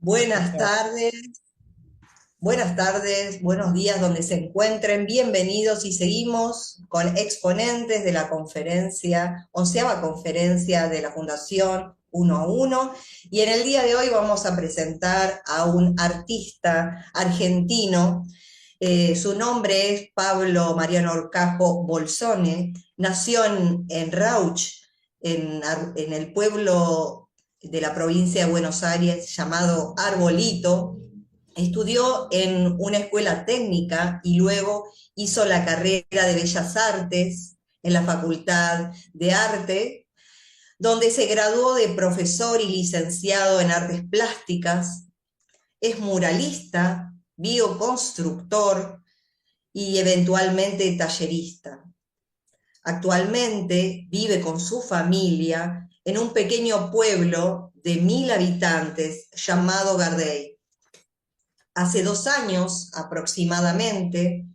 Buenas tardes, buenos días donde se encuentren, bienvenidos y seguimos con exponentes de la conferencia, 11ª conferencia de la Fundación Uno a Uno, y en el día de hoy vamos a presentar a un artista argentino. Su nombre es Pablo Mariano Orcajo Bolsone, nació en Rauch, en el pueblo de la provincia de Buenos Aires llamado Arbolito. Estudió en una escuela técnica y luego hizo la carrera de Bellas Artes en la Facultad de Arte, donde se graduó de profesor y licenciado en artes plásticas. Es muralista, bioconstructor y eventualmente tallerista. Actualmente vive con su familia en un pequeño pueblo de 1000 habitantes llamado Gardey. Hace 2 años aproximadamente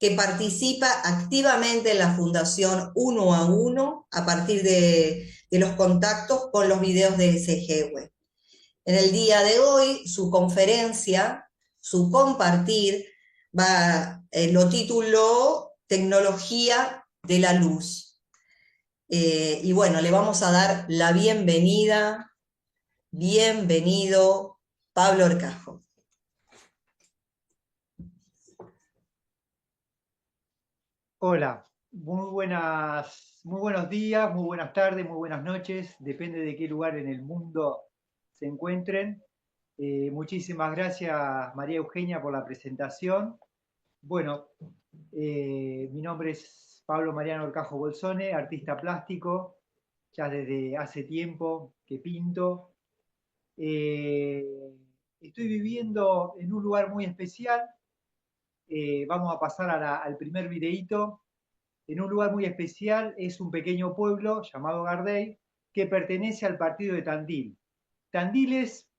que participa activamente en la Fundación Uno a Uno a partir de los contactos con los videos de SGW. En el día de hoy, su conferencia, su compartir, lo tituló Tecnología de la Luz. Y bueno, le vamos a dar la bienvenida. Bienvenido, Pablo Orcajo. Hola, muy buenos días, muy buenas tardes, muy buenas noches, depende de qué lugar en el mundo se encuentren. Muchísimas gracias María Eugenia por la presentación. Bueno, mi nombre es Pablo Mariano Orcajo Bolsone, artista plástico, ya desde hace tiempo que pinto. Eh, Estoy viviendo en un lugar muy especial. Vamos a pasar al primer videíto. En un lugar muy especial, es un pequeño pueblo llamado Gardey que pertenece al partido de Tandil. Tandil es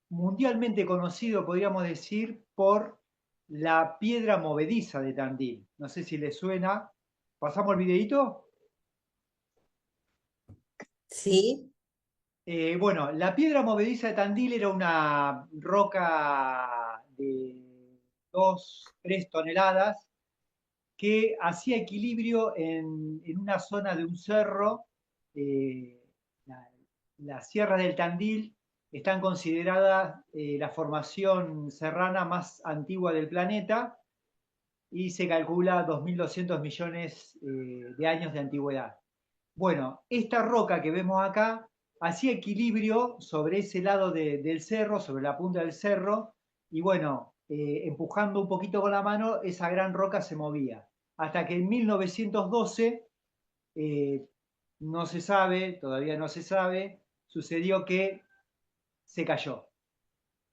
mundialmente conocido, podríamos decir, por la piedra movediza de Tandil. No sé si les suena. ¿Pasamos el videito? ¿Sí? Bueno, la piedra movediza de Tandil era una roca de 2, 3 toneladas que hacía equilibrio en una zona de un cerro. eh, la, la Sierra del Tandil están consideradas la formación serrana más antigua del planeta y se calcula 2.200 millones de años de antigüedad. Bueno, esta roca que vemos acá hacía equilibrio sobre ese lado del cerro, sobre la punta del cerro, y bueno, empujando un poquito con la mano, esa gran roca se movía. Hasta que en 1912, eh, no se sabe, todavía no se sabe, sucedió que se cayó.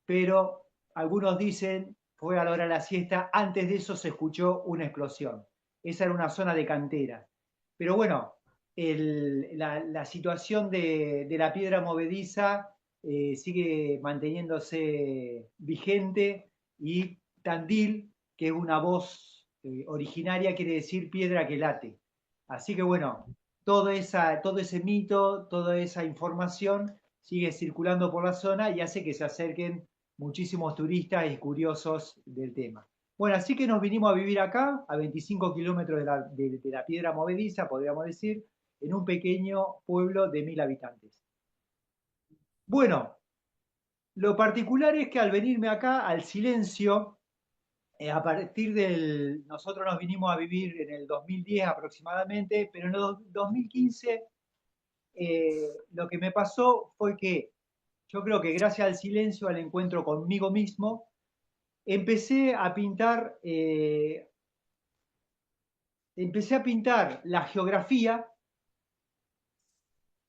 Pero algunos dicen, fue a la hora de la siesta, antes de eso se escuchó una explosión. Esa era una zona de cantera. Pero bueno, la situación de la piedra movediza sigue manteniéndose vigente y Tandil, que es una voz originaria, quiere decir piedra que late. Así que bueno, todo ese mito, toda esa información sigue circulando por la zona y hace que se acerquen muchísimos turistas y curiosos del tema. Bueno, así que nos vinimos a vivir acá, a 25 kilómetros de la piedra movediza, podríamos decir, en un pequeño pueblo de 1000 habitantes. Bueno, lo particular es que al venirme acá, al silencio, a partir nosotros nos vinimos a vivir en el 2010 aproximadamente, pero en el 2015 lo que me pasó fue que yo creo que gracias al silencio, al encuentro conmigo mismo, empecé a pintar la geografía,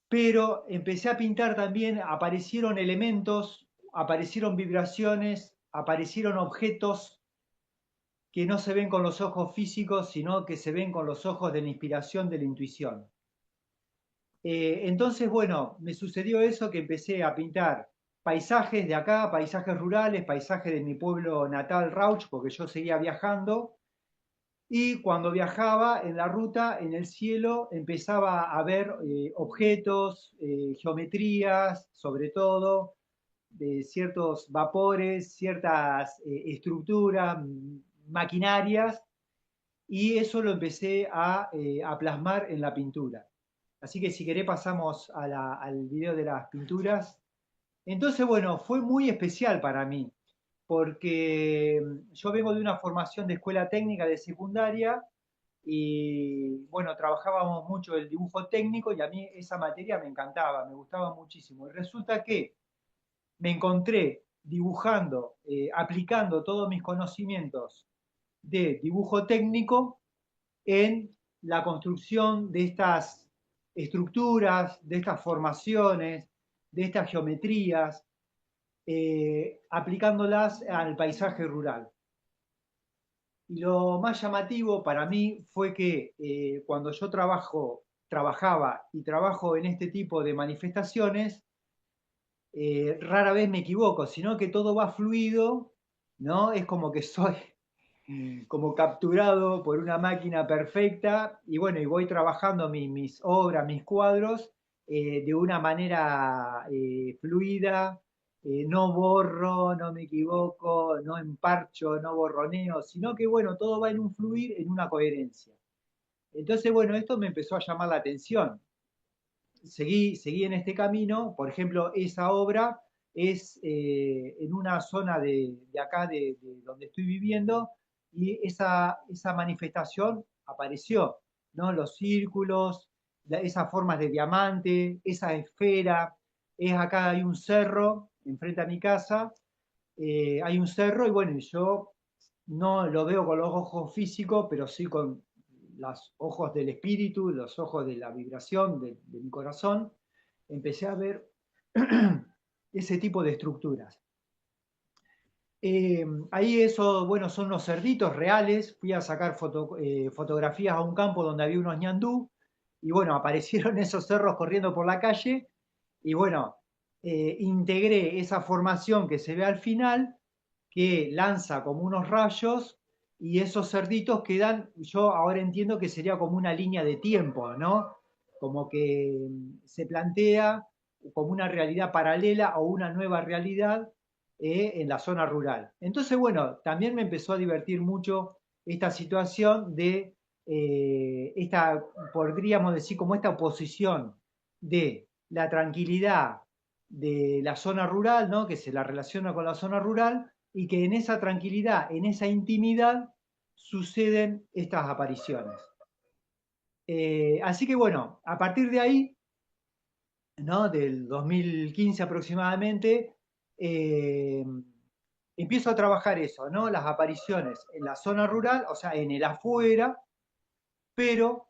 pero empecé a pintar también, aparecieron elementos, aparecieron vibraciones, aparecieron objetos que no se ven con los ojos físicos, sino que se ven con los ojos de la inspiración, de la intuición. Entonces, bueno, me sucedió eso que empecé a pintar paisajes de acá, paisajes rurales, paisajes de mi pueblo natal, Rauch, porque yo seguía viajando. Y cuando viajaba en la ruta, en el cielo, empezaba a ver objetos, geometrías, sobre todo. de ciertos vapores, ciertas estructuras, maquinarias, y eso lo empecé a plasmar en la pintura. Así que si querés pasamos al video de las pinturas. Entonces, bueno, fue muy especial para mí, porque yo vengo de una formación de escuela técnica de secundaria y, bueno, trabajábamos mucho el dibujo técnico y a mí esa materia me encantaba, me gustaba muchísimo. Y resulta que me encontré dibujando, aplicando todos mis conocimientos de dibujo técnico en la construcción de estas estructuras, de estas formaciones, de estas geometrías, aplicándolas al paisaje rural. Y lo más llamativo para mí fue que cuando yo trabajaba y trabajo en este tipo de manifestaciones, rara vez me equivoco, sino que todo va fluido, ¿no? Es como que soy como capturado por una máquina perfecta y bueno, y voy trabajando mis obras, mis cuadros de una manera fluida, no borro, no me equivoco, no emparcho, no borroneo, sino que bueno, todo va en un fluir, en una coherencia. Entonces, bueno, esto me empezó a llamar la atención. Seguí en este camino, por ejemplo, esa obra es en una zona de acá, de donde estoy viviendo, y esa manifestación apareció, ¿no? Los círculos, esas formas de diamante, esa esfera, es acá hay un cerro enfrente a mi casa, hay un cerro y bueno, yo no lo veo con los ojos físicos, pero sí con los ojos del espíritu, los ojos de la vibración de mi corazón, empecé a ver ese tipo de estructuras. Ahí eso, bueno, son unos cerditos reales. Fui a sacar fotografías a un campo donde había unos ñandú y bueno, aparecieron esos cerros corriendo por la calle y bueno, integré esa formación que se ve al final, que lanza como unos rayos y esos cerditos quedan, yo ahora entiendo que sería como una línea de tiempo, ¿no? Como que se plantea como una realidad paralela o una nueva realidad en la zona rural. Entonces, bueno, también me empezó a divertir mucho esta situación de esta, podríamos decir, como esta oposición de la tranquilidad de la zona rural, ¿no? Que se la relaciona con la zona rural, y que en esa tranquilidad, en esa intimidad, suceden estas apariciones. Así que bueno, a partir de ahí, ¿no? Del 2015 aproximadamente, eh, empiezo a trabajar eso, ¿no? Las apariciones en la zona rural, o sea, en el afuera, pero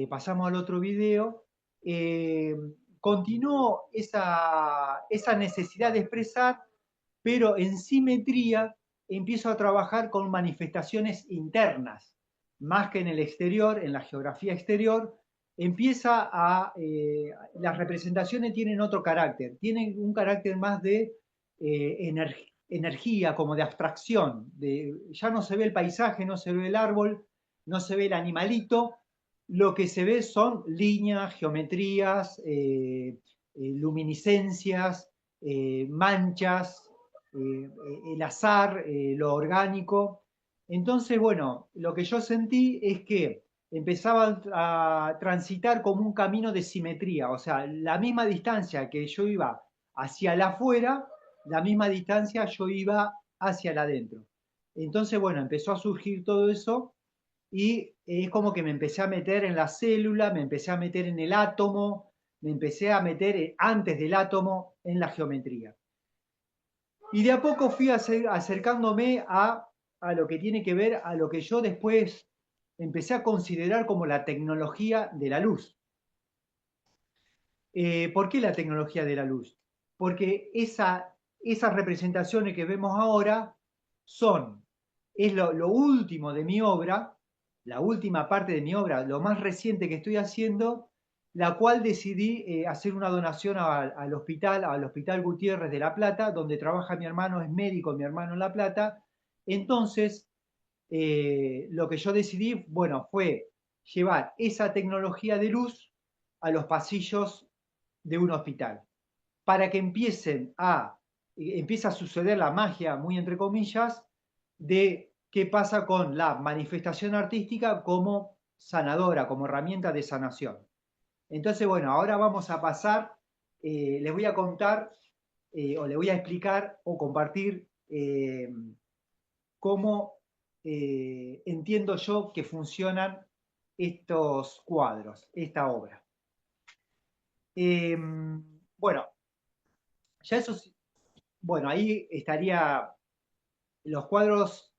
pasamos al otro video, eh, continuó esa necesidad de expresar, pero en simetría empiezo a trabajar con manifestaciones internas, más que en el exterior, en la geografía exterior, las representaciones tienen otro carácter, tienen un carácter más de energía, como de abstracción, ya no se ve el paisaje, no se ve el árbol, no se ve el animalito, lo que se ve son líneas, geometrías, luminiscencias, manchas, el azar, lo orgánico. Entonces, bueno, lo que yo sentí es que empezaba a transitar como un camino de simetría, o sea, la misma distancia que yo iba hacia el afuera, la misma distancia yo iba hacia el adentro. Entonces, bueno, empezó a surgir todo eso y es como que me empecé a meter en la célula, me empecé a meter en el átomo, me empecé a meter antes del átomo en la geometría. Y de a poco fui acercándome a lo que tiene que ver a lo que yo después empecé a considerar como la tecnología de la luz. ¿Por qué la tecnología de la luz? Porque esas representaciones que vemos ahora es lo último de mi obra, la última parte de mi obra, lo más reciente que estoy haciendo, la cual decidí hacer una donación al hospital Gutiérrez de La Plata, donde trabaja mi hermano, es médico mi hermano en La Plata. Entonces, lo que yo decidí, bueno, fue llevar esa tecnología de luz a los pasillos de un hospital, para que empiecen a empieza a suceder la magia, muy entre comillas, de qué pasa con la manifestación artística como sanadora, como herramienta de sanación. Entonces, bueno, ahora vamos a pasar, les voy a contar o les voy a explicar o compartir cómo entiendo yo que funcionan estos cuadros, esta obra. Bueno, ya eso, bueno, ahí estaría, los cuadros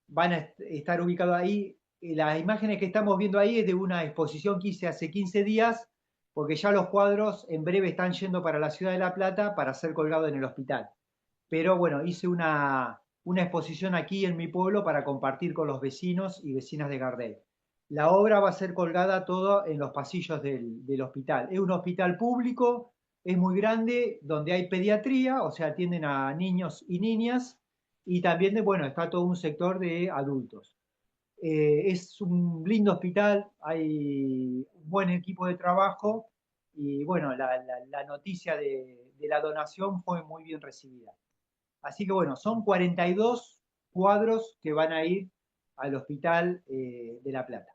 van a estar ubicados ahí. Las imágenes que estamos viendo ahí es de una exposición que hice hace 15 días, porque ya los cuadros en breve están yendo para la ciudad de La Plata para ser colgados en el hospital. Pero bueno, hice una exposición aquí en mi pueblo para compartir con los vecinos y vecinas de Gardel. La obra va a ser colgada todo en los pasillos del hospital. Es un hospital público, es muy grande, donde hay pediatría, o sea, atienden a niños y niñas, y también, bueno, está todo un sector de adultos. Es un lindo hospital, hay un buen equipo de trabajo y bueno, la noticia de la donación fue muy bien recibida. Así que bueno, son 42 cuadros que van a ir al Hospital de La Plata.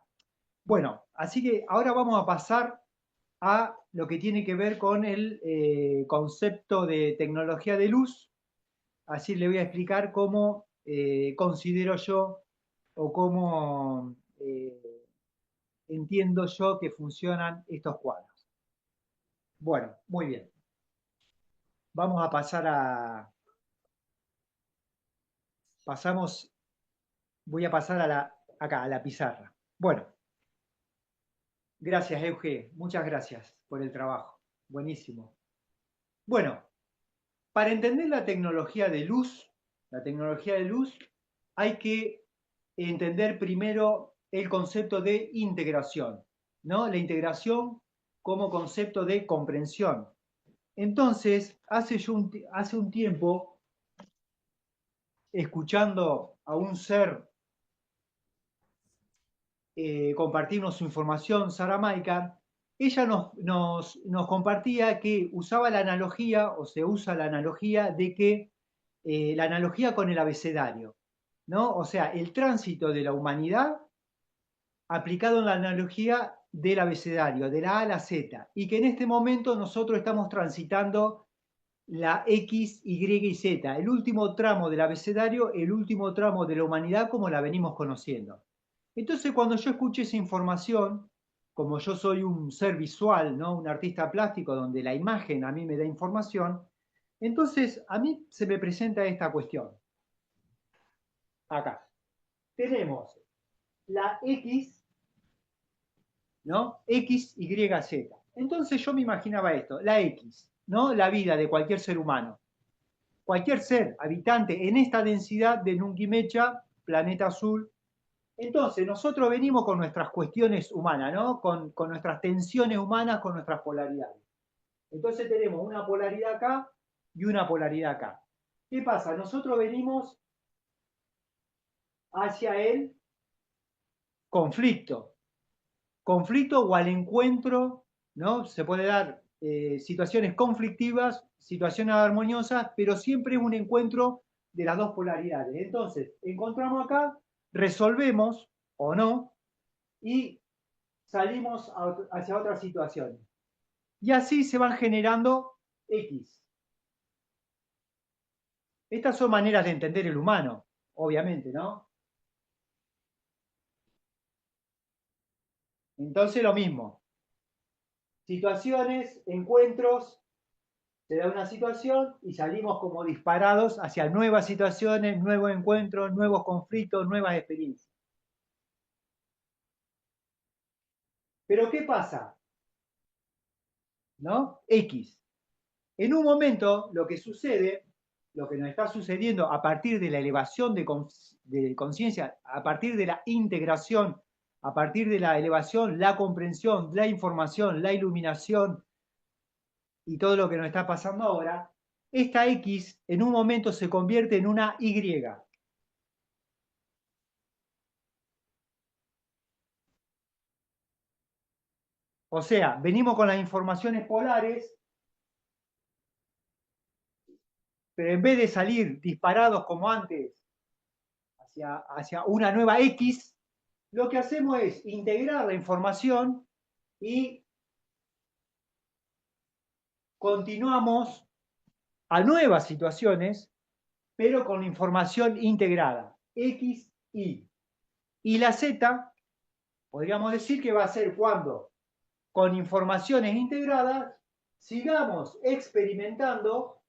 Bueno, así que ahora vamos a pasar a lo que tiene que ver con el concepto de tecnología de luz. Así le voy a explicar cómo considero yo o cómo entiendo yo que funcionan estos cuadros. Bueno, muy bien. Vamos a pasar pasamos, voy a pasar acá, a la pizarra. Bueno, gracias, Euge. Muchas gracias por el trabajo. Buenísimo. Bueno, para entender la tecnología de luz, hay que entender primero el concepto de integración, ¿no? La integración como concepto de comprensión. Entonces, hace un tiempo, escuchando a un ser compartirnos su información, Sara Maika, ella nos compartía que usaba la analogía, o se usa la analogía, de que la analogía con el abecedario, ¿no? O sea, el tránsito de la humanidad aplicado en la analogía del abecedario, de la A a la Z, y que en este momento nosotros estamos transitando la X, Y y Z, el último tramo del abecedario, el último tramo de la humanidad como la venimos conociendo. Entonces, cuando yo escuché esa información, como yo soy un ser visual, ¿no? Un artista plástico donde la imagen a mí me da información, entonces a mí se me presenta esta cuestión. Acá. Tenemos la X, ¿no? X, Y, Z. Entonces yo me imaginaba esto, la X, ¿no? La vida de cualquier ser humano. Cualquier ser habitante en esta densidad de Nunquimecha, planeta azul. Entonces, nosotros venimos con nuestras cuestiones humanas, ¿no? Con nuestras tensiones humanas, con nuestras polaridades. Entonces tenemos una polaridad acá y una polaridad acá. ¿Qué pasa? Nosotros venimos hacia el conflicto. Conflicto o al encuentro, ¿no? Se puede dar situaciones conflictivas, situaciones armoniosas, pero siempre es un encuentro de las dos polaridades. Entonces, encontramos acá, resolvemos o no, y salimos hacia otras situaciones. Y así se van generando X. Estas son maneras de entender el humano, obviamente, ¿no? Entonces lo mismo. Situaciones, encuentros, se da una situación y salimos como disparados hacia nuevas situaciones, nuevos encuentros, nuevos conflictos, nuevas experiencias. Pero ¿qué pasa? ¿No? X. En un momento lo que sucede, lo que nos está sucediendo a partir de la elevación de conciencia, a partir de la integración, a partir de la elevación, la comprensión, la información, la iluminación y todo lo que nos está pasando ahora, esta X en un momento se convierte en una Y. O sea, venimos con las informaciones polares pero en vez de salir disparados como antes hacia una nueva X, lo que hacemos es integrar la información y continuamos a nuevas situaciones, pero con la información integrada, X, Y. Y la Z, podríamos decir que va a ser cuando, con informaciones integradas, sigamos experimentando,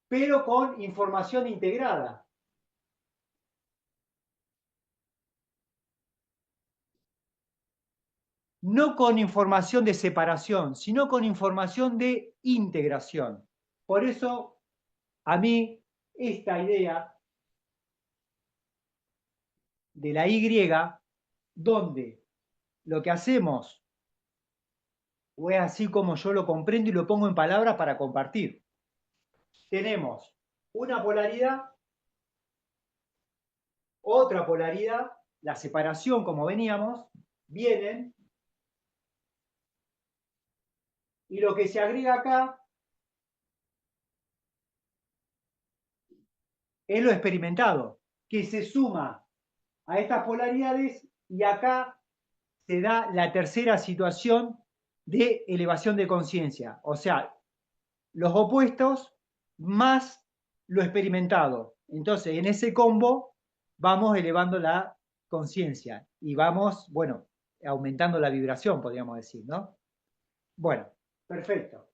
pero con información integrada. No con información de separación, sino con información de integración. Por eso, a mí, esta idea de la Y, donde lo que hacemos, o es así como yo lo comprendo y lo pongo en palabras para compartir. Tenemos una polaridad, otra polaridad, la separación como veníamos, vienen, y lo que se agrega acá es lo experimentado, que se suma a estas polaridades y acá se da la tercera situación de elevación de conciencia, o sea, los opuestos más lo experimentado. Entonces, en ese combo vamos elevando la conciencia y vamos, bueno, aumentando la vibración, podríamos decir, ¿no? Bueno, perfecto.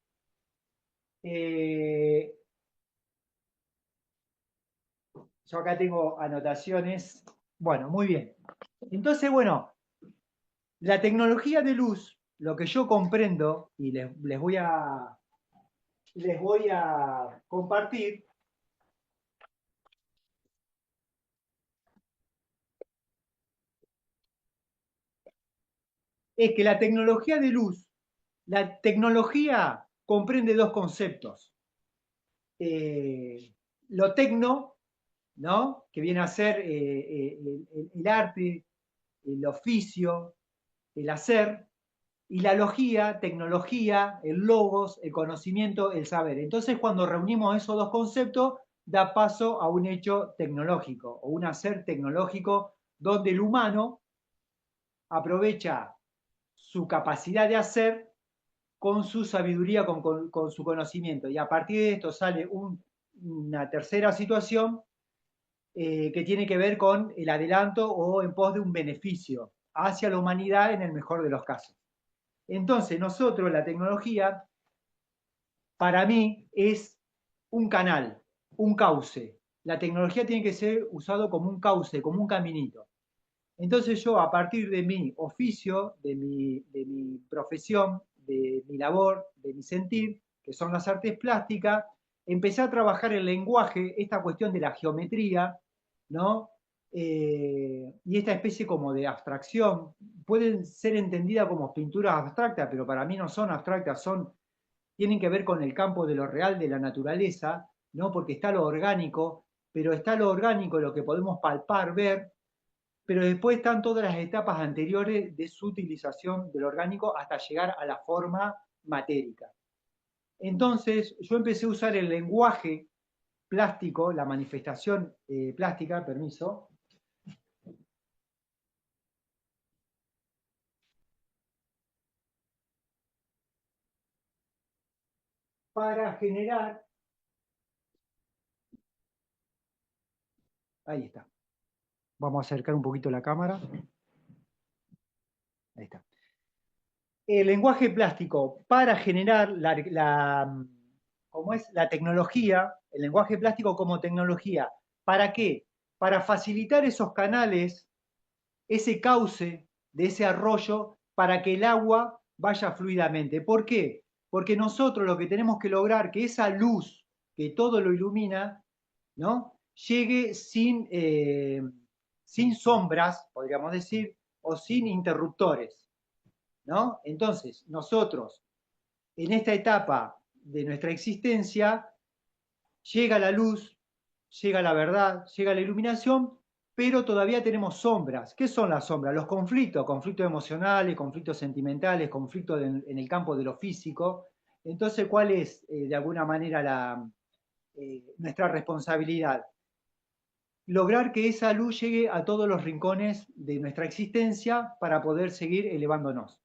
Yo acá tengo anotaciones. Bueno, muy bien. Entonces, bueno, la tecnología de luz, lo que yo comprendo y les voy a compartir, es que la tecnología comprende dos conceptos. Lo tecno, ¿no? Que viene a ser el arte, el oficio, el hacer, y la logía, tecnología, el logos, el conocimiento, el saber. Entonces, cuando reunimos esos dos conceptos, da paso a un hecho tecnológico o un hacer tecnológico donde el humano aprovecha su capacidad de hacer con su sabiduría, con su conocimiento. Y a partir de esto sale una tercera situación que tiene que ver con el adelanto o en pos de un beneficio hacia la humanidad en el mejor de los casos. Entonces, nosotros, la tecnología, para mí, es un canal, un cauce. La tecnología tiene que ser usado como un cauce, como un caminito. Entonces yo, a partir de mi oficio, de mi profesión, de mi labor, de mi sentir, que son las artes plásticas, empecé a trabajar el lenguaje, esta cuestión de la geometría, ¿no? Y esta especie como de abstracción, pueden ser entendidas como pinturas abstractas, pero para mí no son abstractas, tienen que ver con el campo de lo real, de la naturaleza, ¿no? Porque está lo orgánico, pero está lo orgánico, lo que podemos palpar, ver, pero después están todas las etapas anteriores de su utilización del orgánico hasta llegar a la forma matérica. Entonces, yo empecé a usar el lenguaje plástico, la manifestación plástica, permiso, para generar, ahí está, vamos a acercar un poquito la cámara, ahí está. El lenguaje plástico para generar ¿cómo es? La tecnología, el lenguaje plástico como tecnología. ¿Para qué? Para facilitar esos canales, ese cauce de ese arroyo, para que el agua vaya fluidamente. ¿Por qué? Porque nosotros lo que tenemos que lograr que esa luz que todo lo ilumina, ¿no? Llegue sin sombras, podríamos decir, o sin interruptores, ¿no? Entonces, nosotros, en esta etapa de nuestra existencia, llega la luz, llega la verdad, llega la iluminación, pero todavía tenemos sombras. ¿Qué son las sombras? Los conflictos, conflictos emocionales, conflictos sentimentales, conflictos en el campo de lo físico, Entonces, ¿cuál es de alguna manera nuestra responsabilidad? Lograr que esa luz llegue a todos los rincones de nuestra existencia para poder seguir elevándonos.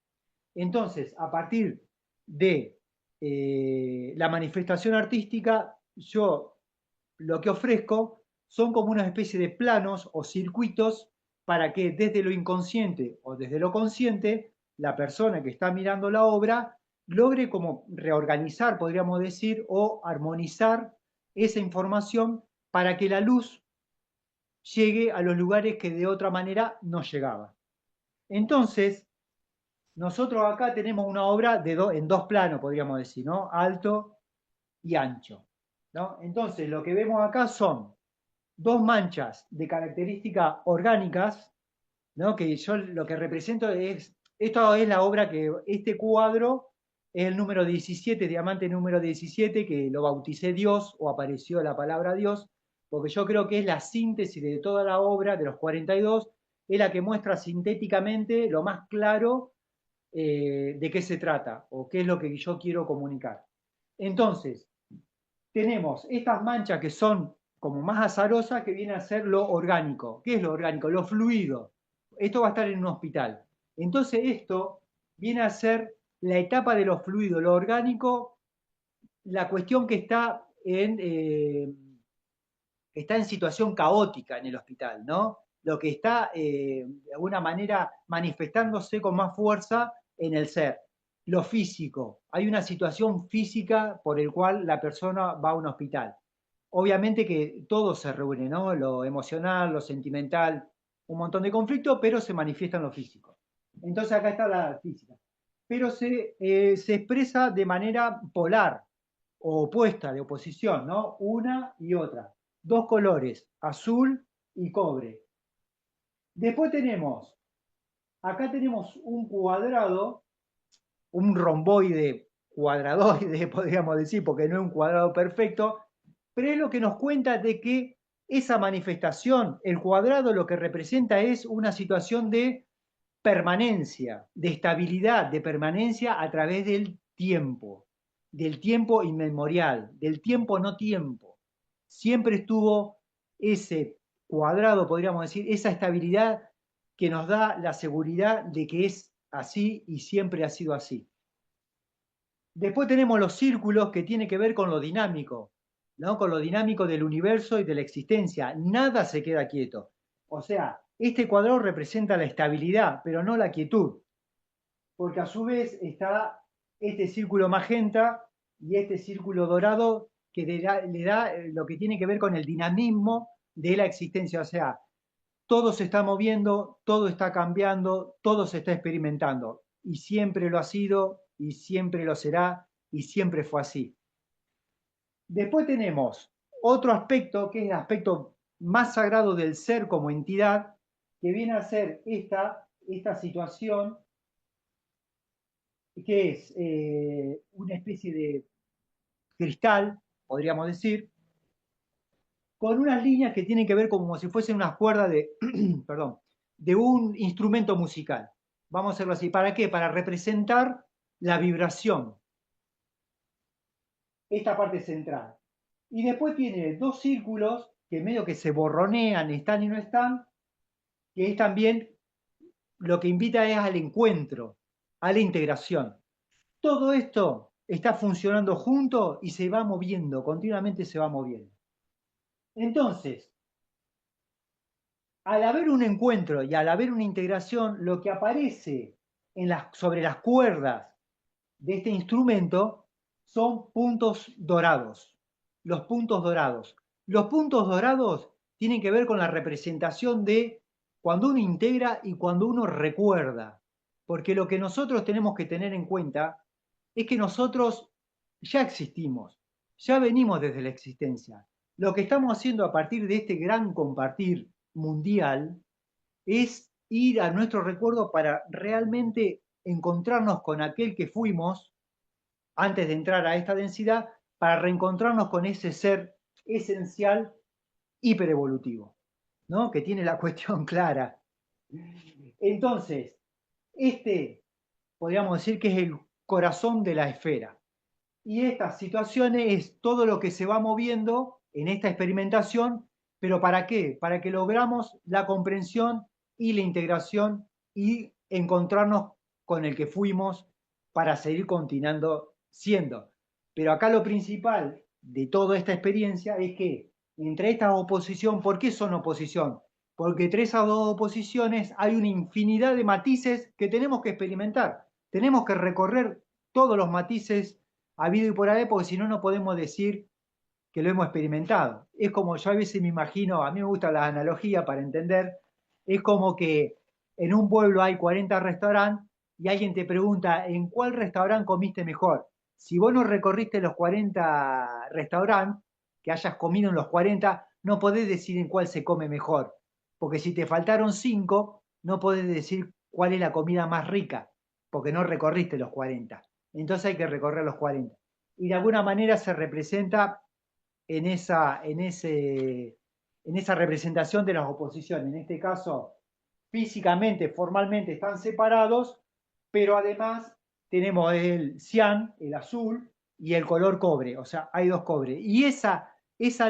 Entonces, a partir de la manifestación artística, yo lo que ofrezco son como una especie de planos o circuitos para que desde lo inconsciente o desde lo consciente, la persona que está mirando la obra logre como reorganizar, podríamos decir, o armonizar esa información para que la luz llegue a los lugares que de otra manera no llegaba. Entonces, nosotros acá tenemos una obra en dos planos, podríamos decir, ¿no? Alto y ancho, ¿no? Entonces, lo que vemos acá son dos manchas de características orgánicas, ¿no? Que yo lo que represento es, esto es la obra que, este cuadro es el número 17, diamante número 17, que lo bauticé Dios o apareció la palabra Dios, porque yo creo que es la síntesis de toda la obra, de los 42, es la que muestra sintéticamente lo más claro de qué se trata o qué es lo que yo quiero comunicar. Entonces, tenemos estas manchas que son como más azarosas que viene a ser lo orgánico. ¿Qué es lo orgánico? Lo fluido. Esto va a estar en un hospital. Entonces esto viene a ser la etapa de lo fluido, lo orgánico, la cuestión que está en situación caótica en el hospital, ¿no? Lo que está de alguna manera manifestándose con más fuerza en el ser. Lo físico, hay una situación física por el cual la persona va a un hospital. Obviamente que todo se reúne, ¿no? Lo emocional, lo sentimental, un montón de conflictos, pero se manifiesta en lo físico. Entonces acá está la física. Pero se expresa de manera polar o opuesta, de oposición, ¿no? Una y otra. Dos colores, azul y cobre. Después acá tenemos un cuadrado, un romboide cuadradoide, podríamos decir, porque no es un cuadrado perfecto, pero es lo que nos cuenta de que esa manifestación, el cuadrado lo que representa es una situación de permanencia, de estabilidad, de permanencia a través del tiempo inmemorial, del tiempo no tiempo. Siempre estuvo ese cuadrado, podríamos decir, esa estabilidad que nos da la seguridad de que es así y siempre ha sido así. Después tenemos los círculos que tienen que ver con lo dinámico, ¿no? Con lo dinámico del universo y de la existencia. Nada se queda quieto. O sea, este cuadrado representa la estabilidad, pero no la quietud, porque a su vez está este círculo magenta y este círculo dorado que le da lo que tiene que ver con el dinamismo de la existencia. O sea, todo se está moviendo, todo está cambiando, todo se está experimentando. Y siempre lo ha sido, y siempre lo será, y siempre fue así. Después tenemos otro aspecto, que es el aspecto más sagrado del ser como entidad, que viene a ser esta situación, que es una especie de cristal, podríamos decir, con unas líneas que tienen que ver como si fuesen unas cuerdas de, perdón, de un instrumento musical. Vamos a hacerlo así. ¿Para qué? Para representar la vibración, esta parte central. Y después tiene dos círculos que medio que se borronean, están y no están, que es también lo que invita es al encuentro, a la integración. Todo esto está funcionando junto y se va moviendo, continuamente se va moviendo. Entonces, al haber un encuentro y al haber una integración, lo que aparece sobre las cuerdas de este instrumento son puntos dorados. Los puntos dorados. Los puntos dorados tienen que ver con la representación de cuando uno integra y cuando uno recuerda. Porque lo que nosotros tenemos que tener en cuenta es que nosotros ya existimos, ya venimos desde la existencia. Lo que estamos haciendo a partir de este gran compartir mundial es ir a nuestro recuerdo para realmente encontrarnos con aquel que fuimos antes de entrar a esta densidad, para reencontrarnos con ese ser esencial hiperevolutivo, ¿no? Que tiene la cuestión clara. Entonces, este podríamos decir que es el corazón de la esfera. Y estas situaciones es todo lo que se va moviendo en esta experimentación, pero ¿para qué? Para que logramos la comprensión y la integración y encontrarnos con el que fuimos para seguir continuando siendo. Pero acá lo principal de toda esta experiencia es que entre estas oposición, ¿por qué son oposición? Porque entre esas dos oposiciones hay una infinidad de matices que tenemos que experimentar. Tenemos que recorrer todos los matices habido y por haber, porque si no, no podemos decir que lo hemos experimentado. Es como yo a veces me imagino, a mí me gusta la analogía para entender, es como que en un pueblo hay 40 restaurantes y alguien te pregunta, ¿en cuál restaurante comiste mejor? Si vos no recorriste los 40 restaurantes, que hayas comido en los 40, no podés decir en cuál se come mejor. Porque si te faltaron 5, no podés decir cuál es la comida más rica, porque no recorriste los 40. Entonces hay que recorrer los 40. Y de alguna manera se representa en esa representación de las oposiciones. En este caso, físicamente, formalmente están separados, pero además tenemos el cian, el azul, y el color cobre, o sea, hay dos cobres. Y esa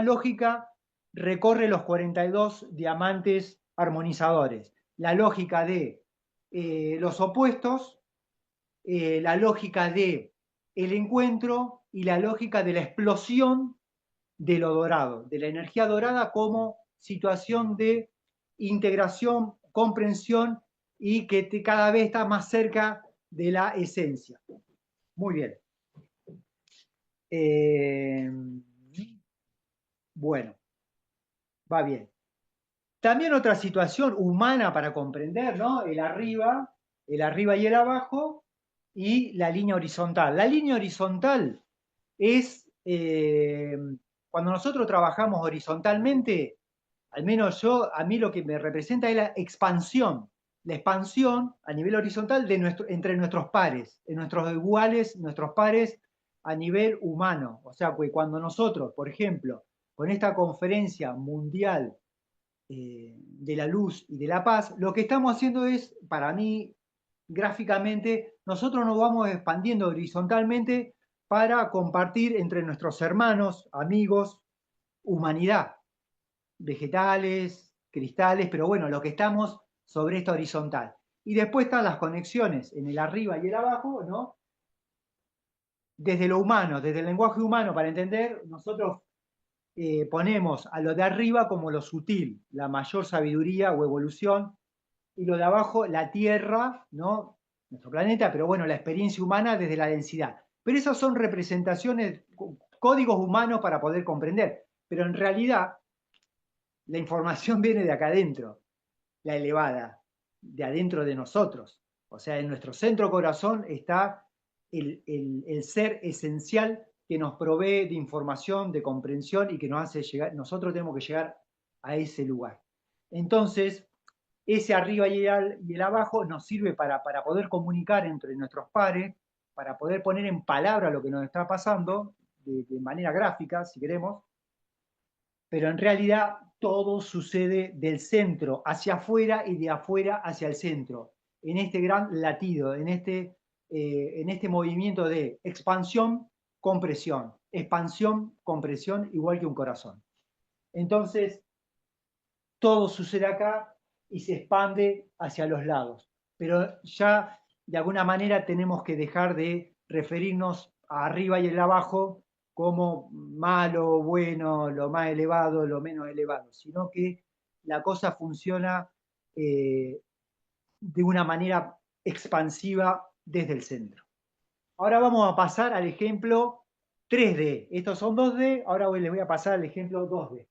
lógica recorre los 42 diamantes armonizadores. La lógica de los opuestos, la lógica de el encuentro y la lógica de la explosión de lo dorado, de la energía dorada como situación de integración, comprensión y que cada vez está más cerca de la esencia. Muy bien. Eh, bueno, va bien. También otra situación humana para comprender, ¿no? El arriba y el abajo, y la línea horizontal. La línea horizontal es cuando nosotros trabajamos horizontalmente, al menos yo, a mí lo que me representa es la expansión a nivel horizontal entre nuestros pares, en nuestros iguales, nuestros pares a nivel humano. O sea, que cuando nosotros, por ejemplo, con esta conferencia mundial de la luz y de la paz, lo que estamos haciendo es, para mí, gráficamente, nosotros nos vamos expandiendo horizontalmente para compartir entre nuestros hermanos, amigos, humanidad, vegetales, cristales, pero bueno, lo que estamos sobre esta horizontal. Y después están las conexiones en el arriba y el abajo, ¿no? Desde lo humano, desde el lenguaje humano, para entender, nosotros ponemos a lo de arriba como lo sutil, la mayor sabiduría o evolución, y lo de abajo, la Tierra, ¿no? Nuestro planeta, pero bueno, la experiencia humana desde la densidad. Pero esas son representaciones, códigos humanos para poder comprender. Pero en realidad, la información viene de acá adentro, la elevada, de adentro de nosotros. O sea, en nuestro centro corazón está el ser esencial que nos provee de información, de comprensión y que nos hace llegar, nosotros tenemos que llegar a ese lugar. Entonces, ese arriba y el abajo nos sirve para poder comunicar entre nuestros pares, para poder poner en palabra lo que nos está pasando, de manera gráfica, si queremos, pero en realidad todo sucede del centro hacia afuera y de afuera hacia el centro, en este gran latido, en este movimiento de expansión, compresión, igual que un corazón. Entonces, todo sucede acá y se expande hacia los lados. Pero ya de alguna manera tenemos que dejar de referirnos a arriba y el abajo como malo, bueno, lo más elevado, lo menos elevado, sino que la cosa funciona de una manera expansiva desde el centro. Ahora vamos a pasar al ejemplo 3D. Estos son 2D, ahora les voy a pasar al ejemplo 2D.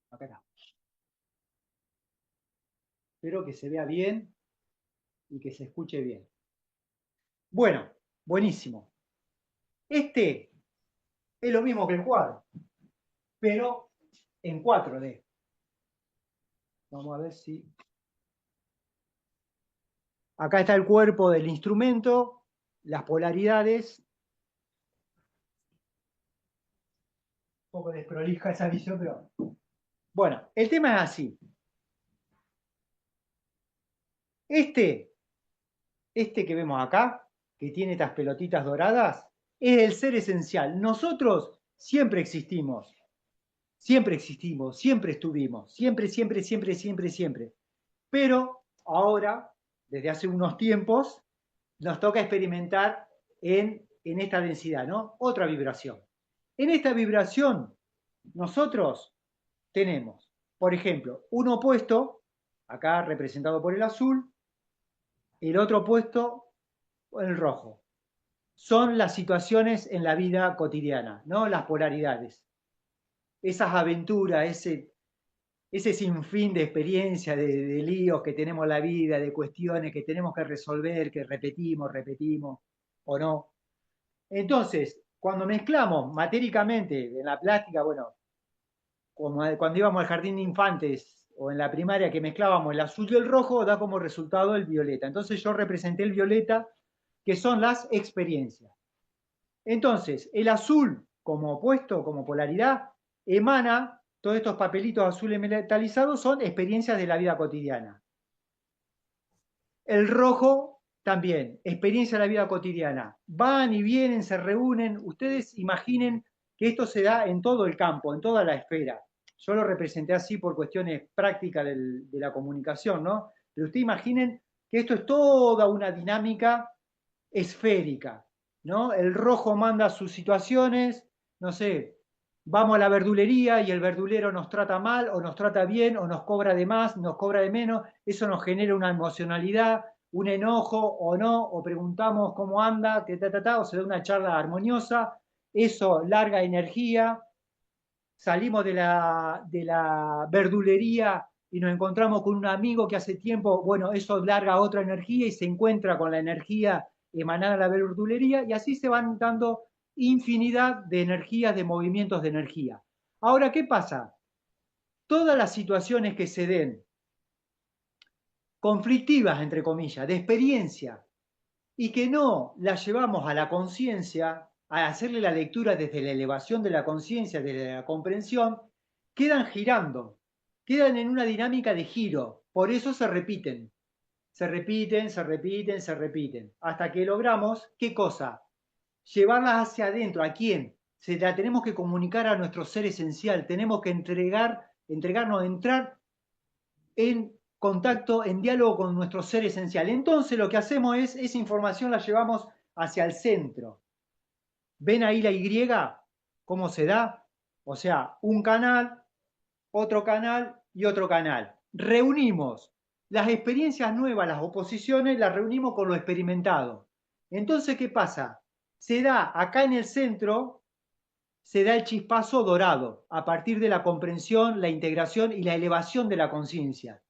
Acá está. Espero que se vea bien y que se escuche bien. Bueno, buenísimo. Este es lo mismo que el cuadro, pero en 4D. Vamos a ver si... Acá está el cuerpo del instrumento, las polaridades. poco desprolija esa visión, pero... Bueno, el tema es así. Este que vemos acá, que tiene estas pelotitas doradas, es el ser esencial. Nosotros siempre existimos, siempre estuvimos, siempre, siempre, siempre, siempre, siempre. Pero ahora, desde hace unos tiempos, nos toca experimentar en esta densidad, ¿no? Otra vibración. En esta vibración, nosotros tenemos, por ejemplo, un opuesto, acá representado por el azul, el otro opuesto, el rojo. Son las situaciones en la vida cotidiana, ¿no? Las polaridades. Esas aventuras, ese sinfín de experiencias, de líos que tenemos en la vida, de cuestiones que tenemos que resolver, que repetimos o no. Entonces, cuando mezclamos matéricamente en la plástica, bueno, como cuando íbamos al jardín de infantes o en la primaria que mezclábamos el azul y el rojo, da como resultado el violeta. Entonces yo representé el violeta, que son las experiencias. Entonces, el azul como opuesto, como polaridad, emana, todos estos papelitos azules metalizados son experiencias de la vida cotidiana. El rojo también, experiencia de la vida cotidiana. Van y vienen, se reúnen. Ustedes imaginen que esto se da en todo el campo, en toda la esfera. Yo lo representé así por cuestiones prácticas de la comunicación, ¿no? Pero ustedes imaginen que esto es toda una dinámica esférica, ¿no? El rojo manda sus situaciones, no sé, vamos a la verdulería y el verdulero nos trata mal o nos trata bien o nos cobra de más, nos cobra de menos, eso nos genera una emocionalidad, un enojo o no, o preguntamos cómo anda, que o se da una charla armoniosa, eso larga energía, salimos de la verdulería y nos encontramos con un amigo que hace tiempo, bueno, eso larga otra energía y se encuentra con la energía emanada de la verdulería y así se van dando infinidad de energías, de movimientos de energía. Ahora, ¿qué pasa? Todas las situaciones que se den conflictivas, entre comillas, de experiencia, y que no las llevamos a la conciencia, a hacerle la lectura desde la elevación de la conciencia, desde la comprensión, quedan girando, quedan en una dinámica de giro, por eso se repiten, se repiten, se repiten, se repiten, hasta que logramos, ¿qué cosa? Llevarlas hacia adentro, ¿a quién? Se la tenemos que comunicar a nuestro ser esencial, tenemos que entregarnos, entrar en contacto, en diálogo con nuestro ser esencial. Entonces lo que hacemos es, esa información la llevamos hacia el centro. ¿Ven ahí la Y? ¿Cómo se da? O sea, un canal, otro canal y otro canal. Reunimos las experiencias nuevas, las oposiciones, las reunimos con lo experimentado. Entonces, ¿qué pasa? Se da acá en el centro, se da el chispazo dorado, a partir de la comprensión, la integración y la elevación de la conciencia.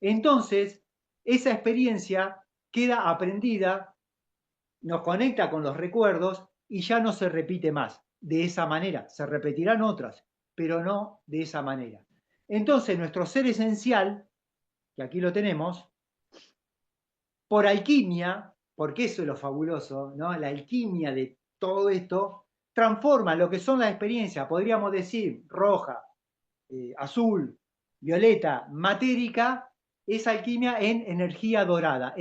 Entonces, esa experiencia queda aprendida, nos conecta con los recuerdos y ya no se repite más de esa manera. Se repetirán otras, pero no de esa manera. Entonces, nuestro ser esencial, que aquí lo tenemos, por alquimia, porque eso es lo fabuloso, ¿no? La alquimia de todo esto, transforma lo que son las experiencias, podríamos decir roja, azul, violeta, matérica, esa alquimia en energía dorada